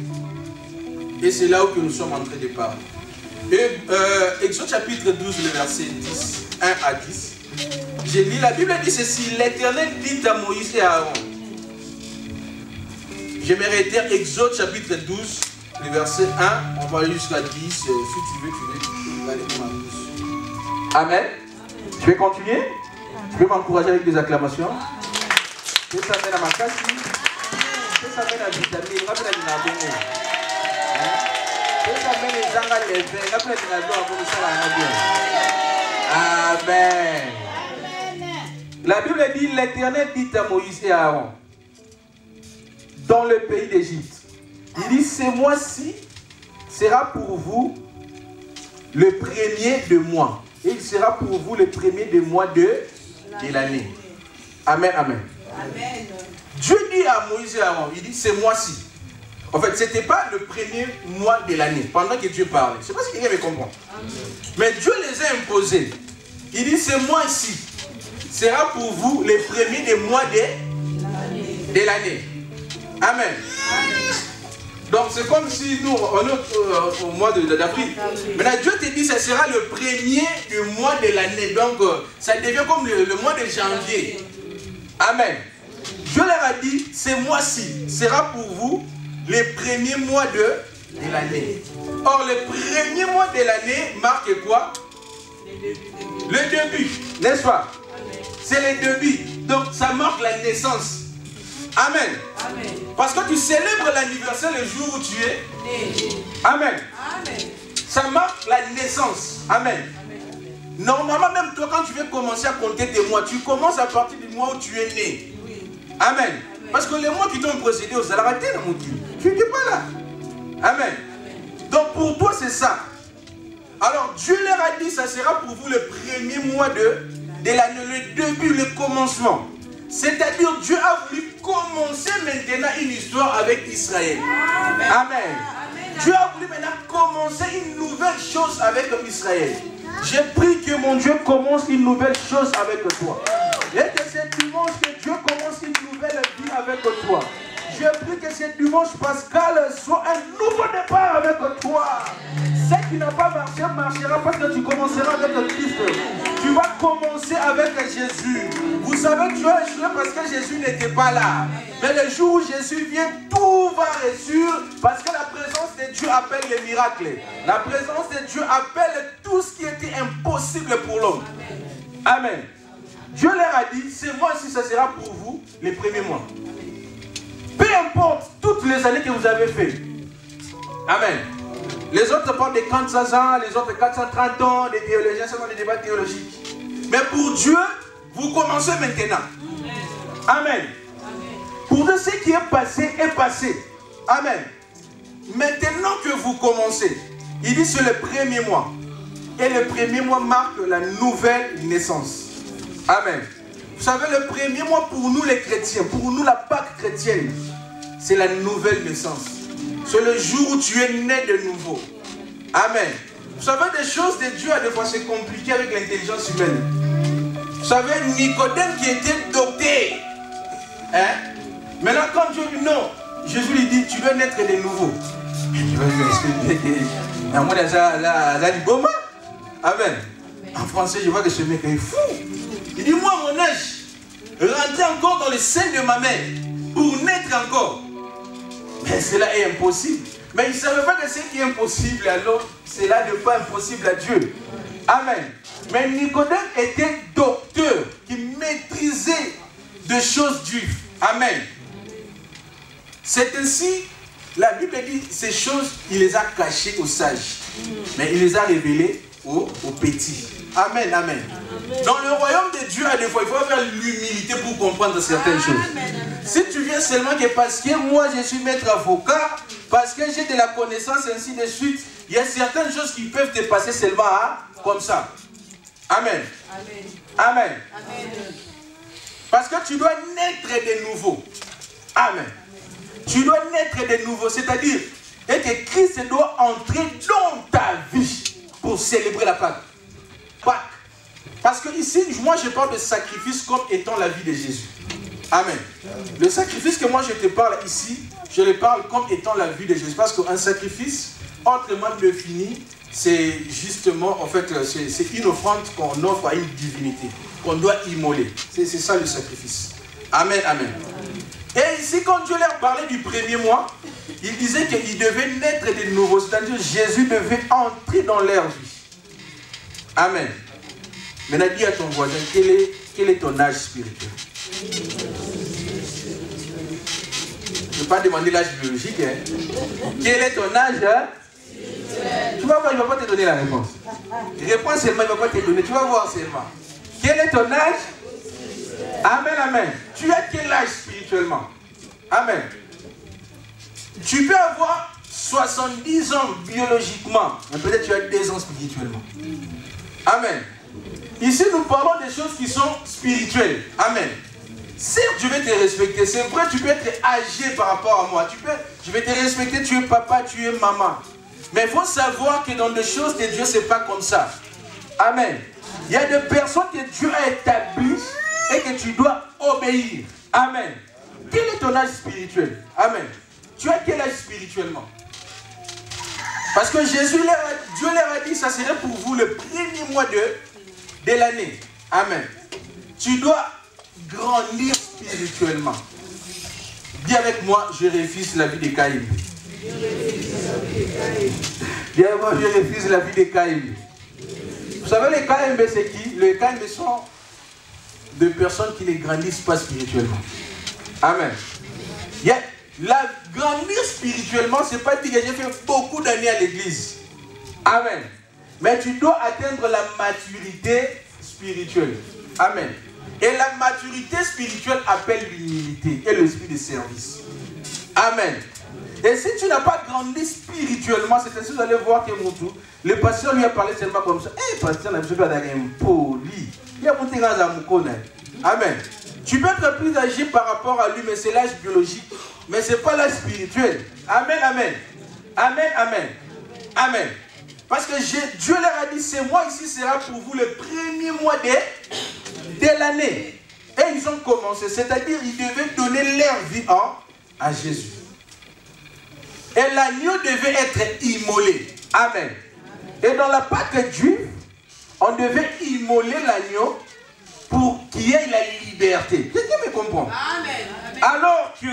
Speaker 2: et c'est là où nous sommes en train de parler. Et Exode chapitre 12, le verset 10, 1 à 10. J'ai lu, la Bible dit ceci, l'Éternel dit à Moïse et à Aaron. J'aimerais dire Exode chapitre 12, le verset 1, on va aller jusqu'à 10, si tu veux aller pour ma bouche.
Speaker 1: Amen. Je vais continuer. Je vais m'encourager avec des acclamations. Je vais s'amener à ma casse. Je vais s'amener à vitamine. Je vais s'amener à l'inagongo. Je vais s'amener les angas les verts. Je vais s'amener à l'inagongo. Amen. La Bible dit, l'Éternel dit à Moïse et à Aaron, dans le pays d'Égypte, il dit, ce mois-ci sera pour vous le premier de mois. Et il sera pour vous le premier de mois de l'année. Amen, amen.
Speaker 3: Amen.
Speaker 2: Dieu dit à Moïse et à Aaron, il dit, ce mois-ci. En fait, ce n'était pas le premier mois de l'année, pendant que Dieu parlait. Je ne sais pas si quelqu'un me comprend. Mais Dieu les a imposés. Il dit, ce mois-ci sera pour vous le premier des mois de l'année. Amen. Donc c'est comme si nous, on est au mois d'avril. Maintenant Dieu te dit que ce sera le premier du mois de l'année. Donc ça devient comme le mois de janvier. Amen. Dieu leur a dit, ce mois-ci sera pour vous le premier mois de l'année. Or le premier mois de l'année marque quoi? Le début, n'est-ce pas? C'est le début. Donc ça marque la naissance. Amen.
Speaker 3: Amen.
Speaker 2: Parce que tu célèbres l'anniversaire le jour où tu es né. Amen.
Speaker 3: Amen.
Speaker 2: Ça marque la naissance. Amen. Normalement, même toi, quand tu veux commencer à compter tes mois, tu commences à partir du mois où tu es né. Amen. Parce que les mois qui t'ont précédé aux Alaratés, tu n'étais pas là. Amen. Donc pour toi, c'est ça. Alors Dieu leur a dit, ça sera pour vous le premier mois de l'année, le début, le commencement. C'est-à-dire Dieu a voulu commencer maintenant une histoire avec Israël. Amen. Amen. Dieu a voulu maintenant commencer une nouvelle chose avec Israël. J'ai pris que mon Dieu commence une nouvelle chose avec toi. Et que ce dimanche que Dieu commence une nouvelle vie avec toi. Je prie que ce dimanche Pascal soit un nouveau départ avec toi. Ce qui n'a pas marché marchera parce que tu commenceras avec Christ. Tu vas commencer avec Jésus. Vous savez, tu as échoué parce que Jésus n'était pas là. Mais le jour où Jésus vient, tout va réussir parce que la présence de Dieu appelle les miracles. La présence de Dieu appelle tout ce qui était impossible pour l'homme. Amen. Dieu leur a dit, ce mois-ci, ça sera pour vous les premiers mois. Peu importe toutes les années que vous avez fait. Amen. Les autres parlent de 400 ans, les autres 430 ans, des théologiens, c'est dans les débats théologiques. Mais pour Dieu, vous commencez maintenant. Amen. Pour ce qui est passé, est passé. Amen. Maintenant que vous commencez, il dit c'est le premier mois. Et le premier mois marque la nouvelle naissance. Amen. Vous savez, le premier mois pour nous les chrétiens, pour nous la Pâque chrétienne, c'est la nouvelle naissance. C'est le jour où tu es né de nouveau. Amen. Vous savez, des choses de Dieu, à des fois, c'est compliqué avec l'intelligence humaine. Vous savez, Nicodème qui était docteur. Hein? Maintenant, quand Dieu dit non, Jésus lui dit, tu dois naître de nouveau. Tu vas expliquer. Amen. En français, je vois que ce mec est fou. Il dit, moi, mon âge, rentrer encore dans le sein de ma mère pour naître encore. Mais cela est impossible. Mais il ne savait pas que ce qui est impossible à l'autre, cela n'est pas impossible à Dieu. Amen. Mais Nicodème était docteur qui maîtrisait de choses juives. Amen. C'est ainsi, la Bible dit, ces choses, il les a cachées aux sages. Mais il les a révélées aux petits. Amen, amen. Dans le royaume de Dieu, à des fois, il faut avoir l'humilité pour comprendre certaines choses. Si tu viens seulement que parce que moi je suis maître avocat, parce que j'ai de la connaissance, ainsi de suite, il y a certaines choses qui peuvent te passer seulement comme ça. Amen. Amen. Parce que tu dois naître de nouveau. Amen. Tu dois naître de nouveau, c'est-à-dire que Christ doit entrer dans ta vie pour célébrer la Pâque. Parce que ici, moi je parle de sacrifice comme étant la vie de Jésus. Amen. Le sacrifice que moi je te parle ici, je le parle comme étant la vie de Jésus. Parce qu'un sacrifice, autrement défini, c'est justement, en fait, c'est une offrande qu'on offre à une divinité, qu'on doit immoler. C'est ça le sacrifice. Amen, amen. Et ici, quand Dieu leur parlait du premier mois, il disait qu'il devait naître de nouveau. C'est-à-dire Jésus devait entrer dans leur vie. Amen. Maintenant, dis à ton voisin, quel est ton âge spirituel? Je ne vais pas demander l'âge biologique. Hein. Quel est ton âge spirituel? Tu vas voir, il ne va pas te donner la réponse. Réponse seulement, il ne va pas te donner. Tu vas voir seulement. Quel est ton âge? Amen, amen. Tu as quel âge spirituellement? Amen. Tu peux avoir 70 ans biologiquement, mais peut-être tu as 2 ans spirituellement. Amen. Ici, nous parlons des choses qui sont spirituelles. Amen. Certes, je vais te respecter. C'est vrai, tu peux être âgé par rapport à moi. Je vais te respecter, tu es papa, tu es maman. Mais il faut savoir que dans les choses de Dieu, ce n'est pas comme ça. Amen. Il y a des personnes que Dieu a établies et que tu dois obéir. Amen. Quel est ton âge spirituel? Amen. Tu as quel âge spirituellement? Parce que Dieu leur a dit, ça serait pour vous le premier mois de l'année. Amen. Tu dois grandir spirituellement. Dis avec moi, je refuse la vie de Caïn. Dis avec moi, je refuse la vie de Caïn. Vous savez, les KMB, c'est qui? Les KMB sont des personnes qui ne grandissent pas spirituellement. Amen. La grandir spirituellement, ce n'est pas dire que j'ai fait beaucoup d'années à l'église. Amen. Mais tu dois atteindre la maturité spirituelle. Amen. Et la maturité spirituelle appelle l'humilité et l'esprit de service. Amen. Et si tu n'as pas grandi spirituellement, c'est ainsi que vous allez voir que le pasteur lui a parlé seulement comme ça. Eh, pasteur, je suis pas un poli. Il a monté dans un moukouna. Amen. Tu peux être plus âgé par rapport à lui, mais c'est l'âge biologique. Mais ce n'est pas l'âge spirituel. Amen, amen. Amen, amen. Amen. Parce que Dieu leur a dit, ce mois ici sera pour vous le premier mois de l'année. Et ils ont commencé. C'est-à-dire, ils devaient donner leur vie à Jésus. Et l'agneau devait être immolé. Amen. Et dans la Pâque juive, on devait immoler l'agneau pour qu'il y ait la liberté. Quelqu'un me comprend? Amen. Alors que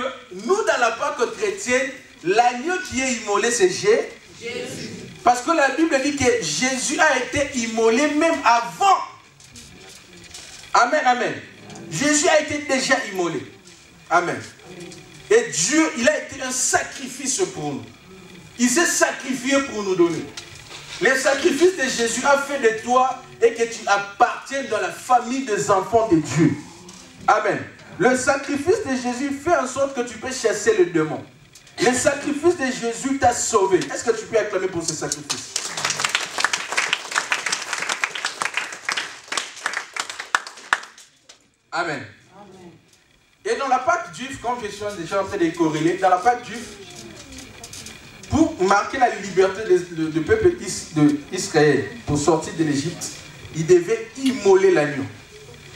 Speaker 2: nous, dans la Pâque chrétienne, l'agneau qui est immolé, c'est Jésus. Parce que la Bible dit que Jésus a été immolé même avant. Amen, amen. Jésus a été déjà immolé. Amen. Et Dieu, il a été un sacrifice pour nous. Il s'est sacrifié pour nous donner. Le sacrifice de Jésus a fait de toi et que tu appartiennes dans la famille des enfants de Dieu. Amen. Le sacrifice de Jésus fait en sorte que tu peux chasser le démon. Le sacrifice de Jésus t'a sauvé. Est-ce que tu peux acclamer pour ce sacrifice? Amen. Et dans la Pâque juive, comme je suis déjà en train de corréler, dans la Pâque juive, pour marquer la liberté du peuple d'Israël pour sortir de l'Égypte, il devait immoler l'agneau.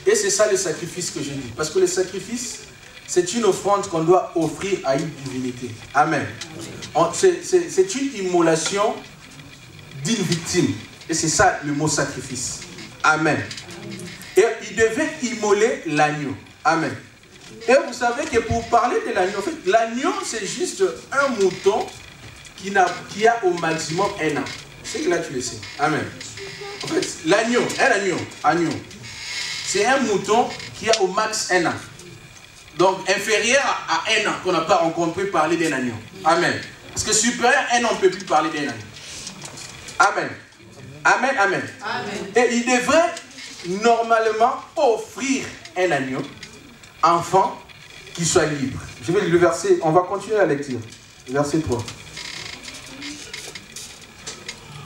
Speaker 2: Et c'est ça le sacrifice que je dis. Parce que le sacrifice, c'est une offrande qu'on doit offrir à une divinité. Amen. C'est une immolation d'une victime. Et c'est ça le mot sacrifice. Amen. Et il devait immoler l'agneau. Amen. Et vous savez que pour parler de l'agneau, en fait, l'agneau c'est juste un mouton qui a au maximum 1 an. C'est que là tu le sais. Amen. En fait, l'agneau, c'est un mouton qui a au max 1 an. Donc inférieur à 1 an, qu'on n'a pas, on peut parler d'un agneau. Amen. Parce que supérieur à 1 an, on ne peut plus parler d'un agneau. Amen. Amen, amen. Amen. Et il devrait normalement offrir un agneau, enfant, qui soit libre. Je vais le verset, on va continuer la lecture. Verset 3.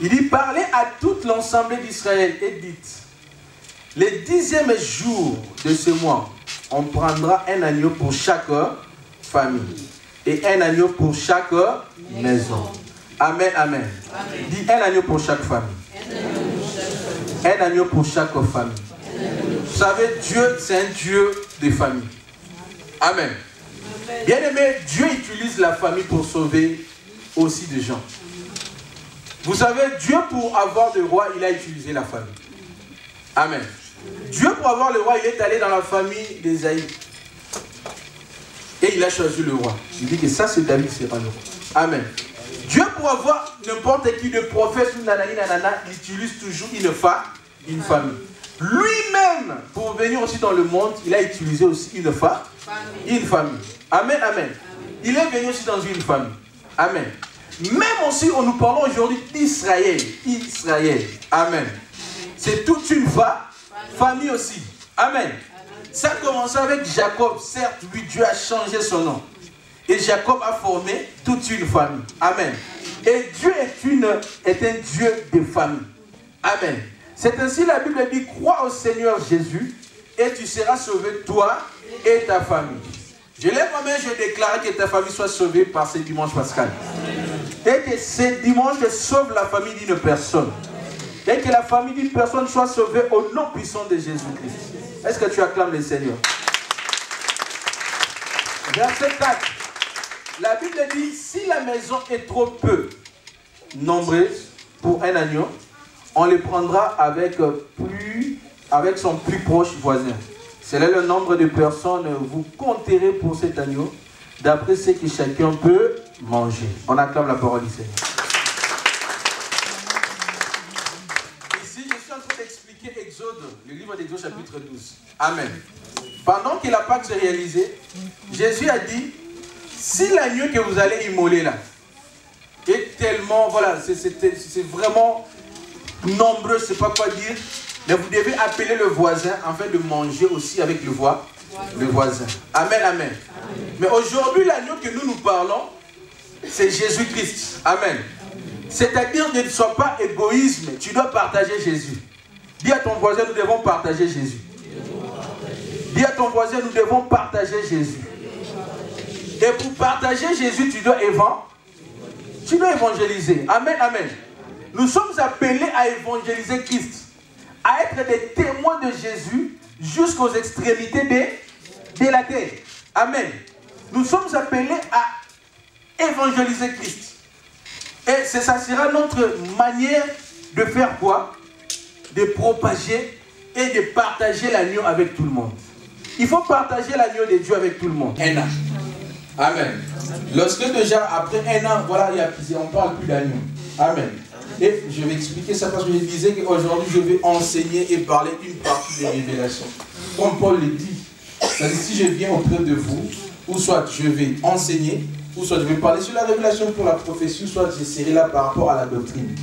Speaker 2: Il dit, parlez à toute l'ensemble d'Israël et dites, le 10e jour de ce mois, on prendra un agneau pour chaque famille et un agneau pour chaque maison. Amen, amen. Amen. Dis un agneau pour chaque famille. Un agneau pour chaque famille. Vous savez, Dieu, c'est un Dieu de famille. Amen. Bien aimé, Dieu utilise la famille pour sauver aussi des gens. Vous savez, Dieu pour avoir le roi, il a utilisé la famille. Amen. Dieu pour avoir le roi, il est allé dans la famille d'Ésaïe. Et il a choisi le roi. Il dit que ça, c'est David, c'est pas le roi. Amen. Dieu pour avoir n'importe qui de prophète ou nanani nanana, il utilise toujours une famille. Lui-même, pour venir aussi dans le monde, il a utilisé aussi une famille. Amen, amen. Il est venu aussi dans une famille. Amen. Même aussi, nous parlons aujourd'hui d'Israël. Israël. Amen. C'est toute une famille aussi. Amen. Ça a commencé avec Jacob. Certes, lui, Dieu a changé son nom. Et Jacob a formé toute une famille. Amen. Et Dieu est un Dieu de famille. Amen. C'est ainsi la Bible dit, crois au Seigneur Jésus et tu seras sauvé, toi et ta famille. Je lève ma main, je déclare que ta famille soit sauvée par ce dimanche pascal. Et que ce dimanche sauve la famille d'une personne. Et que la famille d'une personne soit sauvée au nom puissant de Jésus-Christ. Est-ce que tu acclames le Seigneur? Verset 4. La Bible dit, si la maison est trop peu nombreuse pour un agneau, on les prendra avec son plus proche voisin. C'est là le nombre de personnes vous compterez pour cet agneau, d'après ce que chacun peut manger. On acclame la parole du Seigneur. Ici, je suis en train d'expliquer Exode, le livre d'Exode chapitre 12. Amen. Pendant que la Pâque s'est réalisée, Jésus a dit, si l'agneau que vous allez immoler là est tellement, voilà, c'est vraiment nombreux, je ne sais pas quoi dire, mais vous devez appeler le voisin afin de manger aussi avec le voisin. Amen, amen. Amen. Mais aujourd'hui, l'agneau que nous parlons, c'est Jésus-Christ. Amen. C'est-à-dire, ne sois pas égoïsme, tu dois partager Jésus. Dis à ton voisin, nous devons partager Jésus. Dis à ton voisin, nous devons partager Jésus. Et pour partager Jésus, tu dois évangéliser. Amen, amen. Nous sommes appelés à évangéliser Christ, à être des témoins de Jésus jusqu'aux extrémités de la terre. Amen. Nous sommes appelés à évangéliser Christ. Et ça sera notre manière de faire quoi? De propager et de partager l'agneau avec tout le monde. Il faut partager l'agneau de Dieu avec tout le monde. Un an. Amen. Lorsque déjà, après un an, voilà, on ne parle plus d'agneau. Amen. Et je vais expliquer ça parce que je disais qu'aujourd'hui, je vais enseigner et parler une partie des révélations. Comme Paul le dit, c'est-à-dire si je viens auprès de vous, ou soit je vais enseigner, ou soit je vais parler sur la révélation pour la prophétie, ou soit je serai là par rapport à la doctrine.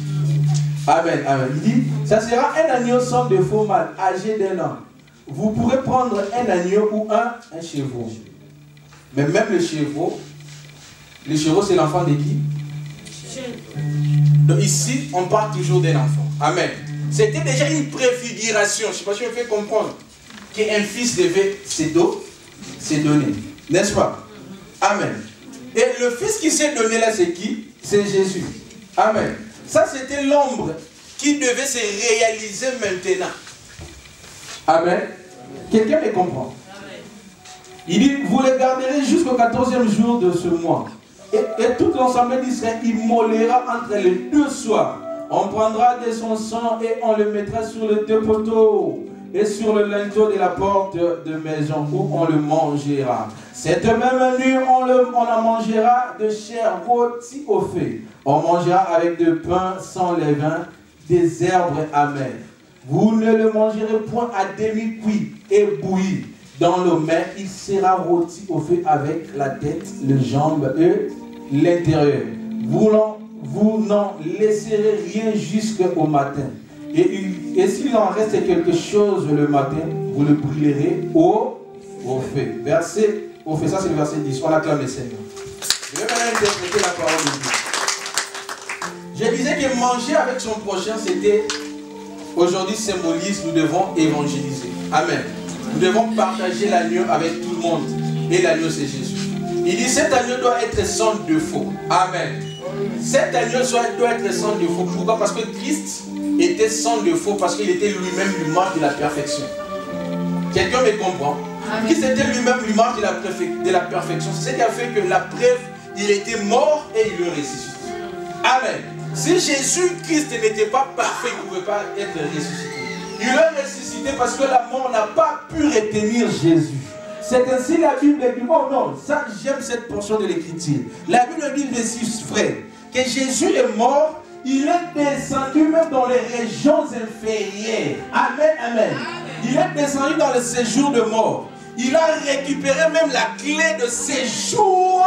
Speaker 2: Amen, amen. Il dit, ça sera un agneau sans défaut mâle, âgé d'1 an. Vous pourrez prendre un agneau ou un chevreau. Mais même le chevreau c'est l'enfant de qui? Donc ici, on parle toujours d'un enfant. Amen. C'était déjà une préfiguration, je ne sais pas si je me fais comprendre, qu'un fils devait se donner. N'est-ce pas? Amen. Et le fils qui s'est donné là, c'est qui? C'est Jésus. Amen. Ça, c'était l'ombre qui devait se réaliser maintenant. Amen. Quelqu'un me comprend? Il dit, vous les garderez jusqu'au 14e jour de ce mois. Et tout l'ensemble d'Israël immolera entre les 2 soirs. On prendra de son sang et on le mettra sur les 2 poteaux et sur le linteau de la porte de maison où on le mangera. Cette même nuit, on en mangera de chair rôtie au feu. On mangera avec de pain sans levain, des herbes amères. Vous ne le mangerez point à demi-cuit et bouilli. dans le main, il sera rôti au feu avec la tête, les jambes et l'intérieur. Vous n'en laisserez rien jusqu'au matin. Et s'il en reste quelque chose le matin, vous le brûlerez au feu. Au feu, ça c'est le verset 10. On acclame le Seigneur. Je vais maintenant interpréter la parole de Dieu. Je disais que manger avec son prochain, c'était, aujourd'hui symbolise, nous devons évangéliser. Amen. Nous devons partager l'agneau avec tout le monde. Et l'agneau c'est Jésus. Il dit cet agneau doit être sans défaut. Amen. Cet agneau doit être sans défaut. Pourquoi? Parce que Christ était sans défaut, parce qu'il était lui-même l'image de la perfection. Quelqu'un me comprend? Christ était lui-même l'image de la perfection. C'est ce qui a fait que la preuve, il était mort et il le ressuscite. Amen. Si Jésus-Christ n'était pas parfait, il ne pouvait pas être ressuscité. Il est ressuscité parce que la mort n'a pas pu retenir Jésus. C'est ainsi la Bible dit, oh non, ça j'aime cette portion de l'écriture. La Bible dit ceci, frère, que Jésus est mort, il est descendu même dans les régions inférieures. Amen, amen. Il est descendu dans le séjour de mort. Il a récupéré même la clé de séjour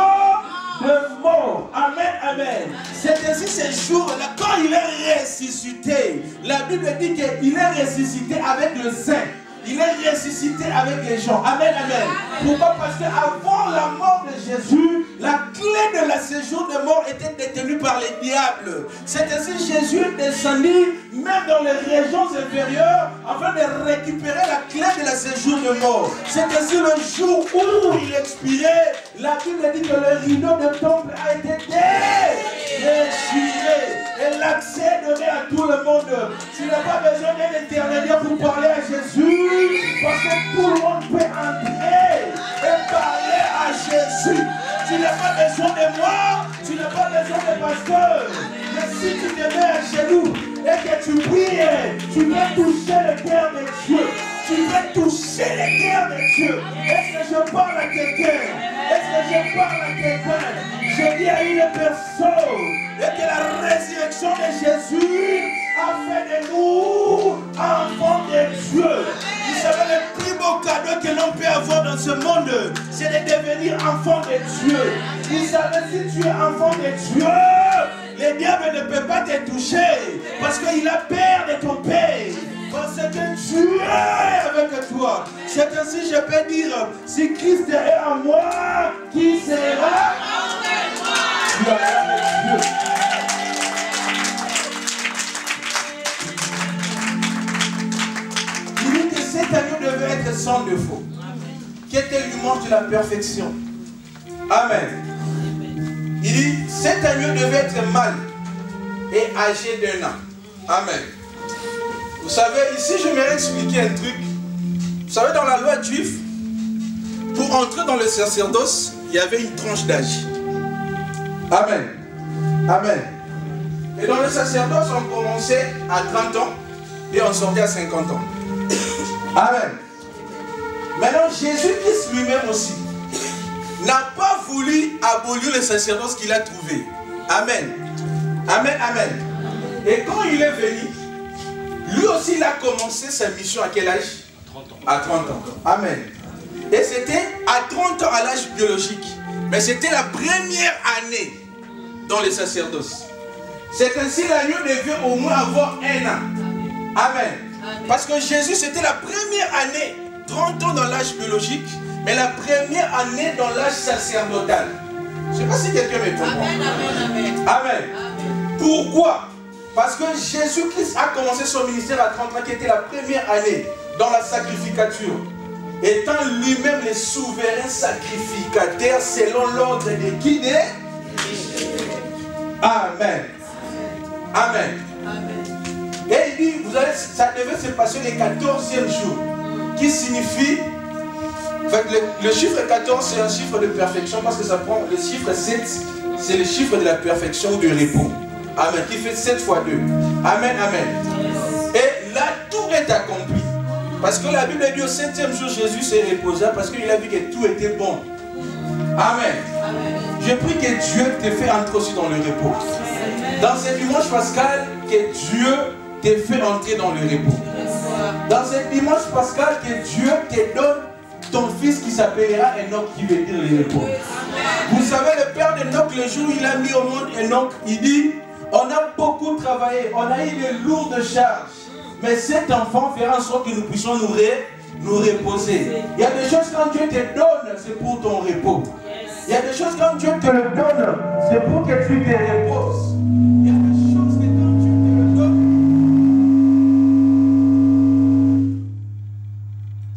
Speaker 2: de mort. Amen, amen. C'est ainsi ces jours-là, quand il est ressuscité, la Bible dit qu'il est ressuscité avec le Saint. Il est ressuscité avec les gens. Amen, amen. Pourquoi? Parce qu'avant la mort de Jésus, la clé de la séjour de mort était détenue par les diables. C'est ainsi Jésus est descendu même dans les régions inférieures afin de récupérer la clé de la séjour de mort. C'est ainsi le jour où il expirait, la Bible dit que le rideau du temple a été déchiré et l'accès donné à tout le monde. Tu n'as pas besoin d'un intermédiaire pour parler à Jésus. Parce que tout le monde peut entrer et parler à Jésus. Tu n'as pas besoin de moi, tu n'as pas besoin de pasteur. Mais si tu te mets à genoux et que tu pries, tu peux toucher le cœur de Dieu. Tu peux toucher le cœur de Dieu. Est-ce que je parle à quelqu'un? Est-ce que je parle à quelqu'un? Je dis à une personne et que la résurrection de Jésus a fait de nous enfants de Dieu. Vous savez, le plus beau cadeau que l'on peut avoir dans ce monde, c'est de devenir enfant de Dieu. Vous savez, si tu es enfant de Dieu, le diable ne peut pas te toucher parce qu'il a peur de ton père. Parce que Dieu est avec toi. C'est ainsi je peux dire, si Christ est en moi, qui sera avec moi? Tu es avec Dieu. Il dit que cet agneau devait être sans défaut. Qui était l'image de la perfection. Amen. Il dit, cet agneau devait être mâle et âgé d'1 an. Amen. Vous savez, ici je vais expliquer un truc. Vous savez, dans la loi juive, pour entrer dans le sacerdoce, il y avait une tranche d'âge. Amen. Amen. Et dans le sacerdoce, on commençait à 30 ans et on sortait à 50 ans. Amen. Maintenant, Jésus-Christ lui-même aussi n'a pas voulu abolir le sacerdoce qu'il a trouvé. Amen. Amen, amen. Et quand il est venu, lui aussi, il a commencé sa mission à quel âge? 30 ans. À 30 ans. Amen. Et c'était à 30 ans à l'âge biologique. Mais c'était la première année dans le sacerdoce. C'est ainsi l'agneau devait au moins avoir 1 an. Amen. Parce que Jésus, c'était la première année, 30 ans dans l'âge biologique, mais la première année dans l'âge sacerdotal. Je ne sais pas si quelqu'un me comprend. Amen, amen, amen. Amen. Pourquoi? Parce que Jésus-Christ a commencé son ministère à 30 ans, qui était la première année dans la sacrificature. Étant lui-même le souverain sacrificateur selon l'ordre de qui? Amen. Amen. Et il dit, vous allez, ça devait se passer le 14e jour, qui signifie, en fait, le chiffre 14 c'est un chiffre de perfection parce que ça prend, le chiffre 7 c'est le chiffre de la perfection ou du repos. Amen, qui fait 7 fois 2. Amen, amen. Et là, tout est accompli. Parce que la Bible dit au 7e jour, Jésus s'est reposé parce qu'il a vu que tout était bon. Amen. Je prie que Dieu te fait entrer aussi dans le repos. Dans ce dimanche pascal, que Dieu te fait entrer dans le repos. Dans ce dimanche pascal, que Dieu te donne ton fils qui s'appellera Enoch, qui veut dire le repos. Vous savez, le père d'Enoch, le jour où il a mis au monde Enoch, il dit, on a beaucoup travaillé, on a eu de lourdes charges, mais cet enfant fera en sorte que nous puissions nous reposer. Il y a des choses quand Dieu te donne, c'est pour ton repos. Il y a des choses quand Dieu te le donne, c'est pour que tu te reposes. Il y a des choses que quand Dieu te le donne,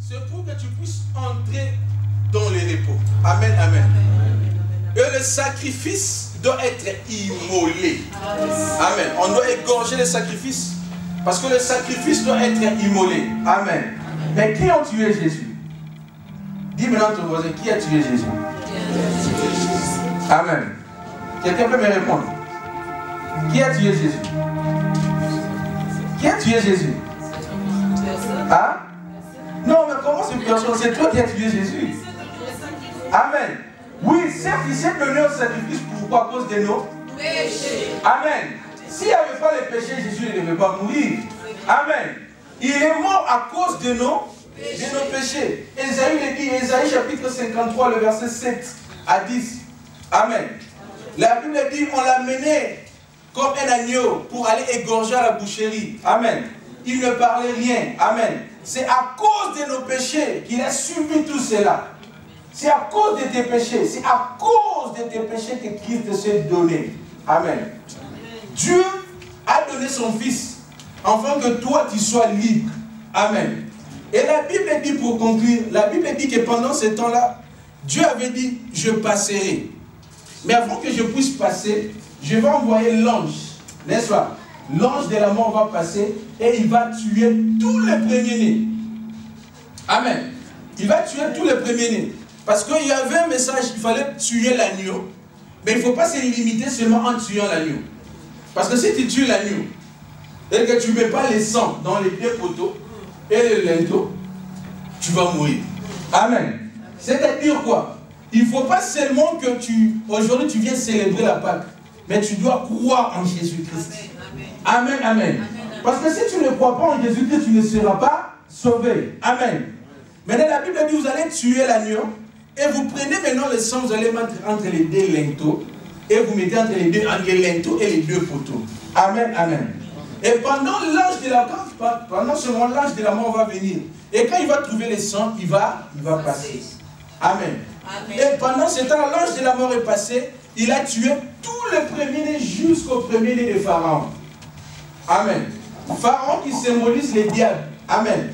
Speaker 2: c'est pour que tu puisses entrer dans le repos. Amen, amen. Et le sacrifice doit être immolé. Amen. On doit égorger le sacrifice parce que le sacrifice doit être immolé. Amen. Mais qui a tué Jésus? Dis maintenant à ton voisin, qui a tué Jésus? Amen. Quelqu'un peut me répondre? Qui a tué Jésus? Qui a tué Jésus? Hein? Non, mais comment c'est personne? C'est toi qui as tué Jésus. Amen. Oui, certes, il s'est donné au sacrifice. Pourquoi? À cause de nos péchés. Amen. S'il n'y avait pas les péchés, Jésus ne devait pas mourir. Amen. Il est mort à cause de nos péchés. Ésaïe le dit, Ésaïe chapitre 53, le verset 7 à 10. Amen. La Bible dit, on l'a mené comme un agneau pour aller égorger à la boucherie. Amen. Il ne parlait rien. Amen. C'est à cause de nos péchés qu'il a subi tout cela. C'est à cause de tes péchés. C'est à cause de tes péchés que Christ s'est donné. Amen. Dieu a donné son Fils afin que toi tu sois libre. Amen. Et la Bible dit, pour conclure, la Bible dit que pendant ce temps-là, Dieu avait dit, je passerai. Mais avant que je puisse passer, je vais envoyer l'ange. N'est-ce pas? L'ange de la mort va passer et il va tuer tous les premiers-nés. Amen. Il va tuer tous les premiers-nés. Parce qu'il y avait un message, il fallait tuer l'agneau. Mais il ne faut pas se limiter seulement en tuant l'agneau. Parce que si tu tues l'agneau, et que tu ne mets pas les sangs dans les deux poteaux et le linteau, tu vas mourir. Amen. C'est-à-dire quoi? Il ne faut pas seulement que aujourd'hui tu viens célébrer la Pâque, mais tu dois croire en Jésus-Christ. Amen, amen. Parce que si tu ne crois pas en Jésus-Christ, tu ne seras pas sauvé. Amen. Maintenant, la Bible dit, vous allez tuer l'agneau, et vous prenez maintenant le sang, vous allez mettre entre les deux linteaux, et vous mettez entre les deux linteaux et les deux poteaux. Amen, amen. Et pendant l'âge de la mort, pendant ce moment, l'âge de la mort va venir. Et quand il va trouver le sang, il va passer. Amen. Amen. Et pendant ce temps, l'âge de la mort est passé, il a tué tous les premiers-nés jusqu'au premier-né de Pharaon. Amen. Pharaon qui symbolise les diables. Amen.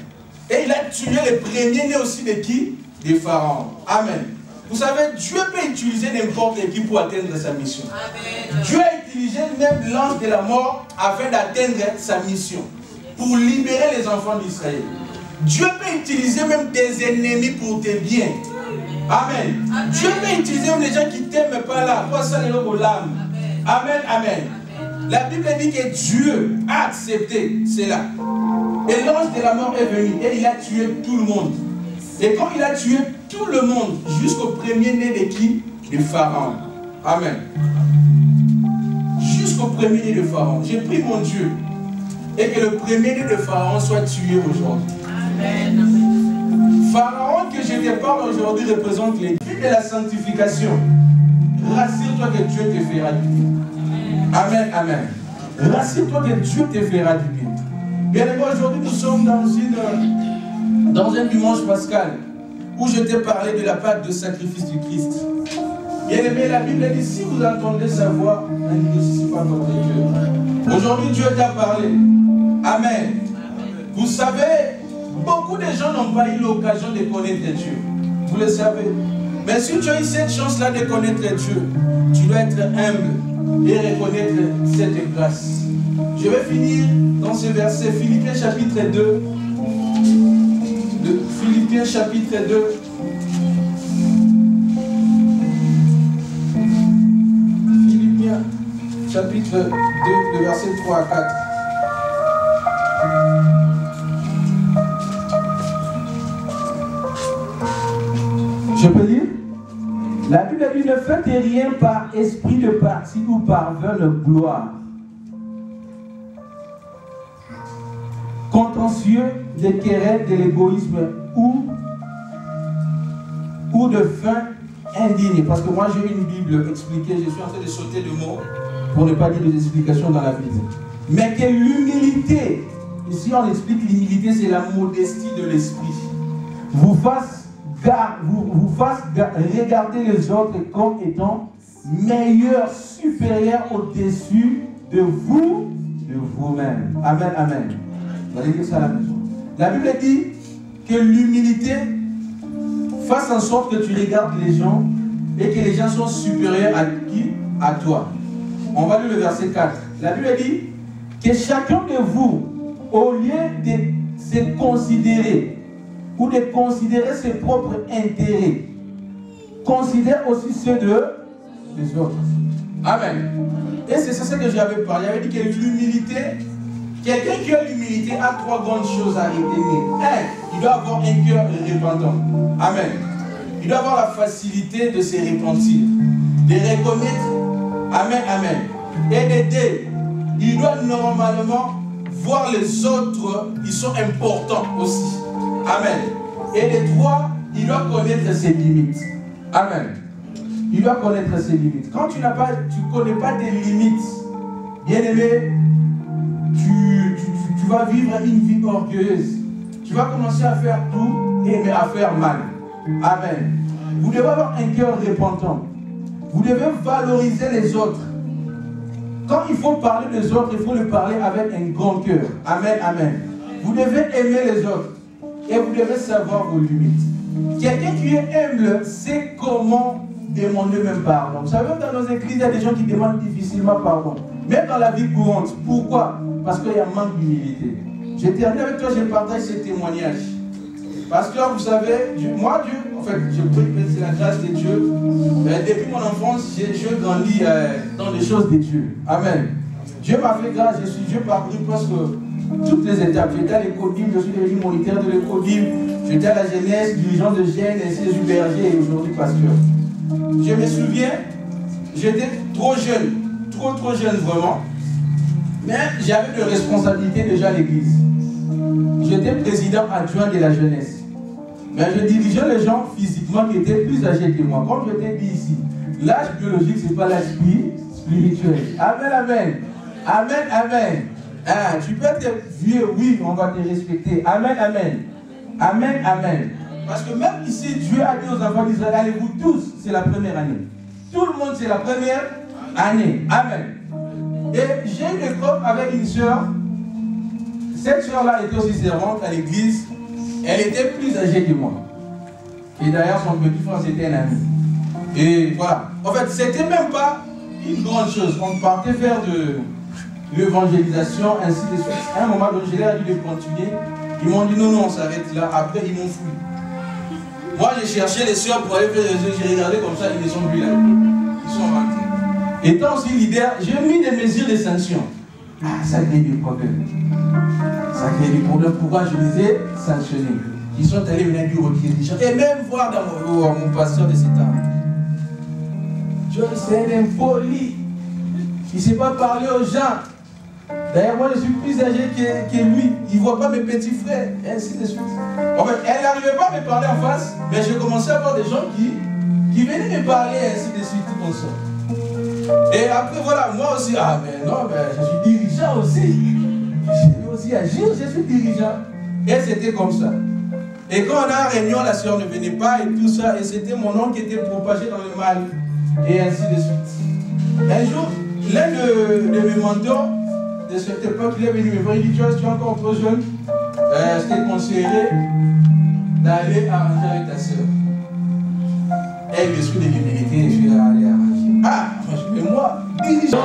Speaker 2: Et il a tué les premiers-nés aussi de qui? De Pharaon. Amen. Vous savez, Dieu peut utiliser n'importe qui pour atteindre sa mission. Amen. Dieu a utilisé même l'ange de la mort afin d'atteindre sa mission. Pour libérer les enfants d'Israël. Dieu peut utiliser même des ennemis pour tes biens. Amen. Amen. Dieu peut utiliser même les gens qui ne t'aiment pas là. Amen, amen. La Bible dit que Dieu a accepté cela. Et l'ange de la mort est venu et il a tué tout le monde. Et quand il a tué tout le monde, jusqu'au premier-né de qui? De Pharaon. Amen. Jusqu'au premier-né de Pharaon. J'ai pris mon Dieu. Et que le premier-né de Pharaon soit tué aujourd'hui. Amen. Pharaon que je te parle aujourd'hui représente les buts de la sanctification. Rassure-toi que Dieu te fera du bien. Amen, amen. Rassure-toi que Dieu te fera du bien. Bien aimé, aujourd'hui nous sommes dans un dimanche pascal où je t'ai parlé de la Pâque de sacrifice du Christ. Bien aimé, la Bible dit, si vous entendez sa voix, n'endurcissez pas votre cœur. Aujourd'hui Dieu t'a parlé. Amen. Vous savez, beaucoup de gens n'ont pas eu l'occasion de connaître Dieu. Vous le savez. Mais si tu as eu cette chance-là de connaître Dieu, tu dois être humble et reconnaître cette grâce. Je vais finir dans ce verset, Philippiens chapitre 2. Philippiens chapitre 2. Philippiens chapitre 2, le verset 3 à 4. Je peux lire? La Bible dit, ne faites rien par esprit de parti ou par vaine gloire, contentieux, des querelles, de l'égoïsme ou de faim indigne. Parce que moi j'ai une Bible expliquée, je suis en train de sauter de mots pour ne pas dire des explications dans la Bible. Mais que l'humilité, ici on explique l'humilité, c'est la modestie de l'esprit, vous fasse regarder les autres comme étant meilleurs, supérieurs au-dessus de vous-même. Amen, amen. Vous allez dire ça à la maison. La Bible dit que l'humilité fasse en sorte que tu regardes les gens et que les gens sont supérieurs à qui? À toi. On va lire le verset 4. La Bible dit que chacun de vous, au lieu de se considérer ou de considérer ses propres intérêts, considère aussi ceux des autres. Amen. Et c'est ça que j'avais parlé. J'avais dit que l'humilité, quelqu'un qui a l'humilité a trois grandes choses à retenir. Un, il doit avoir un cœur repentant. Amen. Il doit avoir la facilité de se repentir, de reconnaître. Amen, amen. Et de deux, il doit normalement voir les autres, ils sont importants aussi. Amen. Et de trois, il doit connaître ses limites. Amen. Il doit connaître ses limites. Quand tu ne connais pas tes limites, bien aimé, tu vas vivre une vie orgueilleuse. Tu vas commencer à faire tout et à faire mal. Amen. Vous devez avoir un cœur repentant. Vous devez valoriser les autres. Quand il faut parler des autres, il faut le parler avec un grand cœur. Amen, amen. Vous devez aimer les autres. Et vous devez savoir vos limites. Quelqu'un qui est humble sait comment demander même pardon. Vous savez, dans nos églises, il y a des gens qui demandent difficilement pardon. Même dans la vie courante. Pourquoi? Parce qu'il y a un manque d'humilité. Je termine avec toi, je partage ce témoignage. Parce que vous savez, moi, Dieu, en fait, je prie que c'est la grâce de Dieu. Depuis mon enfance, je grandis dans les choses de Dieu. Amen. Dieu m'a fait grâce, je parcouru presque toutes les étapes. J'étais à l'école-dîme, je suis devenu moniteur de l'école-dîme. J'étais à la jeunesse, dirigeant de jeunes, ainsi de berger et aujourd'hui pasteur. Je me souviens, j'étais trop jeune, trop jeune vraiment. Mais j'avais de responsabilités déjà à l'église. J'étais président adjoint de la jeunesse. Mais je dirigeais les gens physiquement qui étaient plus âgés que moi. Comme je t'ai dit ici, l'âge biologique, ce n'est pas l'âge spirituel. Amen, amen. Amen, amen. Ah, tu peux être vieux, oui, on va te respecter. Amen, amen. Amen, amen. Parce que même ici, Dieu a dit aux enfants d'Israël, allez-vous tous, c'est la première année. Tout le monde, c'est la première année. Amen. Et j'ai eu des groupes avec une soeur. Cette soeur-là était aussi servante à l'église. Elle était plus âgée que moi. Et d'ailleurs, son petit frère, c'était un ami. Et voilà. En fait, c'était même pas une grande chose. On partait faire de l'évangélisation, ainsi de suite. À un moment donné, je leur ai dit de continuer. Ils m'ont dit non, on s'arrête là. Après, ils m'ont fouillé. Moi, j'ai cherché les soeurs pour aller faire les yeux. J'ai regardé comme ça, ils ne sont plus là. Ils sont rentrés. Étant aussi leader, j'ai mis des mesures de sanction. Ah, ça crée des problèmes. Ça crée des problèmes. Pourquoi je les ai sanctionnés? Ils sont allés venir dire aux dirigeants et même voir dans mon pasteur de cet âme. C'est un impoli. Il ne sait pas parler aux gens. D'ailleurs, moi je suis plus âgé que lui. Il ne voit pas mes petits frères. Et ainsi de suite. En fait, elle n'arrivait pas à me parler en face, mais je commençais à voir des gens qui venaient me parler et ainsi de suite, tout comme ça. Et après, voilà, moi aussi, ah mais non, ben, je suis dirigeant aussi. Je vais aussi agir, je suis dirigeant. Et c'était comme ça. Et quand on a une réunion, la soeur ne venait pas et tout ça. Et c'était mon oncle qui était propagé dans le mal. Et ainsi de suite. Un jour, l'un de mes mentors de cette époque, il est venu me voir, il dit, tu es encore trop jeune. Je t'ai conseillé d'aller arranger avec ta soeur. Et l'esprit de l'humilité, je suis allé arranger. Ah, moi, dirigeant.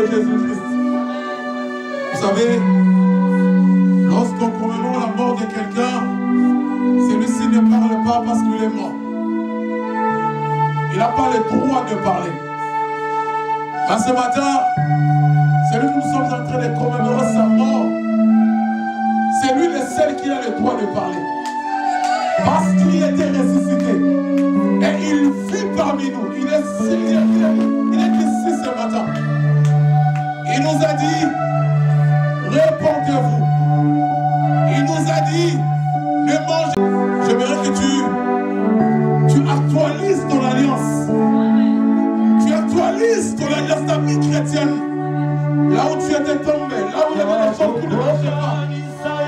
Speaker 3: Jésus-Christ. Vous savez, lorsqu'on commémore la mort de quelqu'un, celui-ci ne parle pas parce qu'il est mort. Il n'a pas le droit de parler. Mais ce matin, celui que nous sommes en train de commémorer sa mort, c'est lui le seul qui a le droit de parler. Parce qu'il était ressuscité. Et il vit parmi nous. Il est ici ce matin. Il nous a dit, répondez-vous.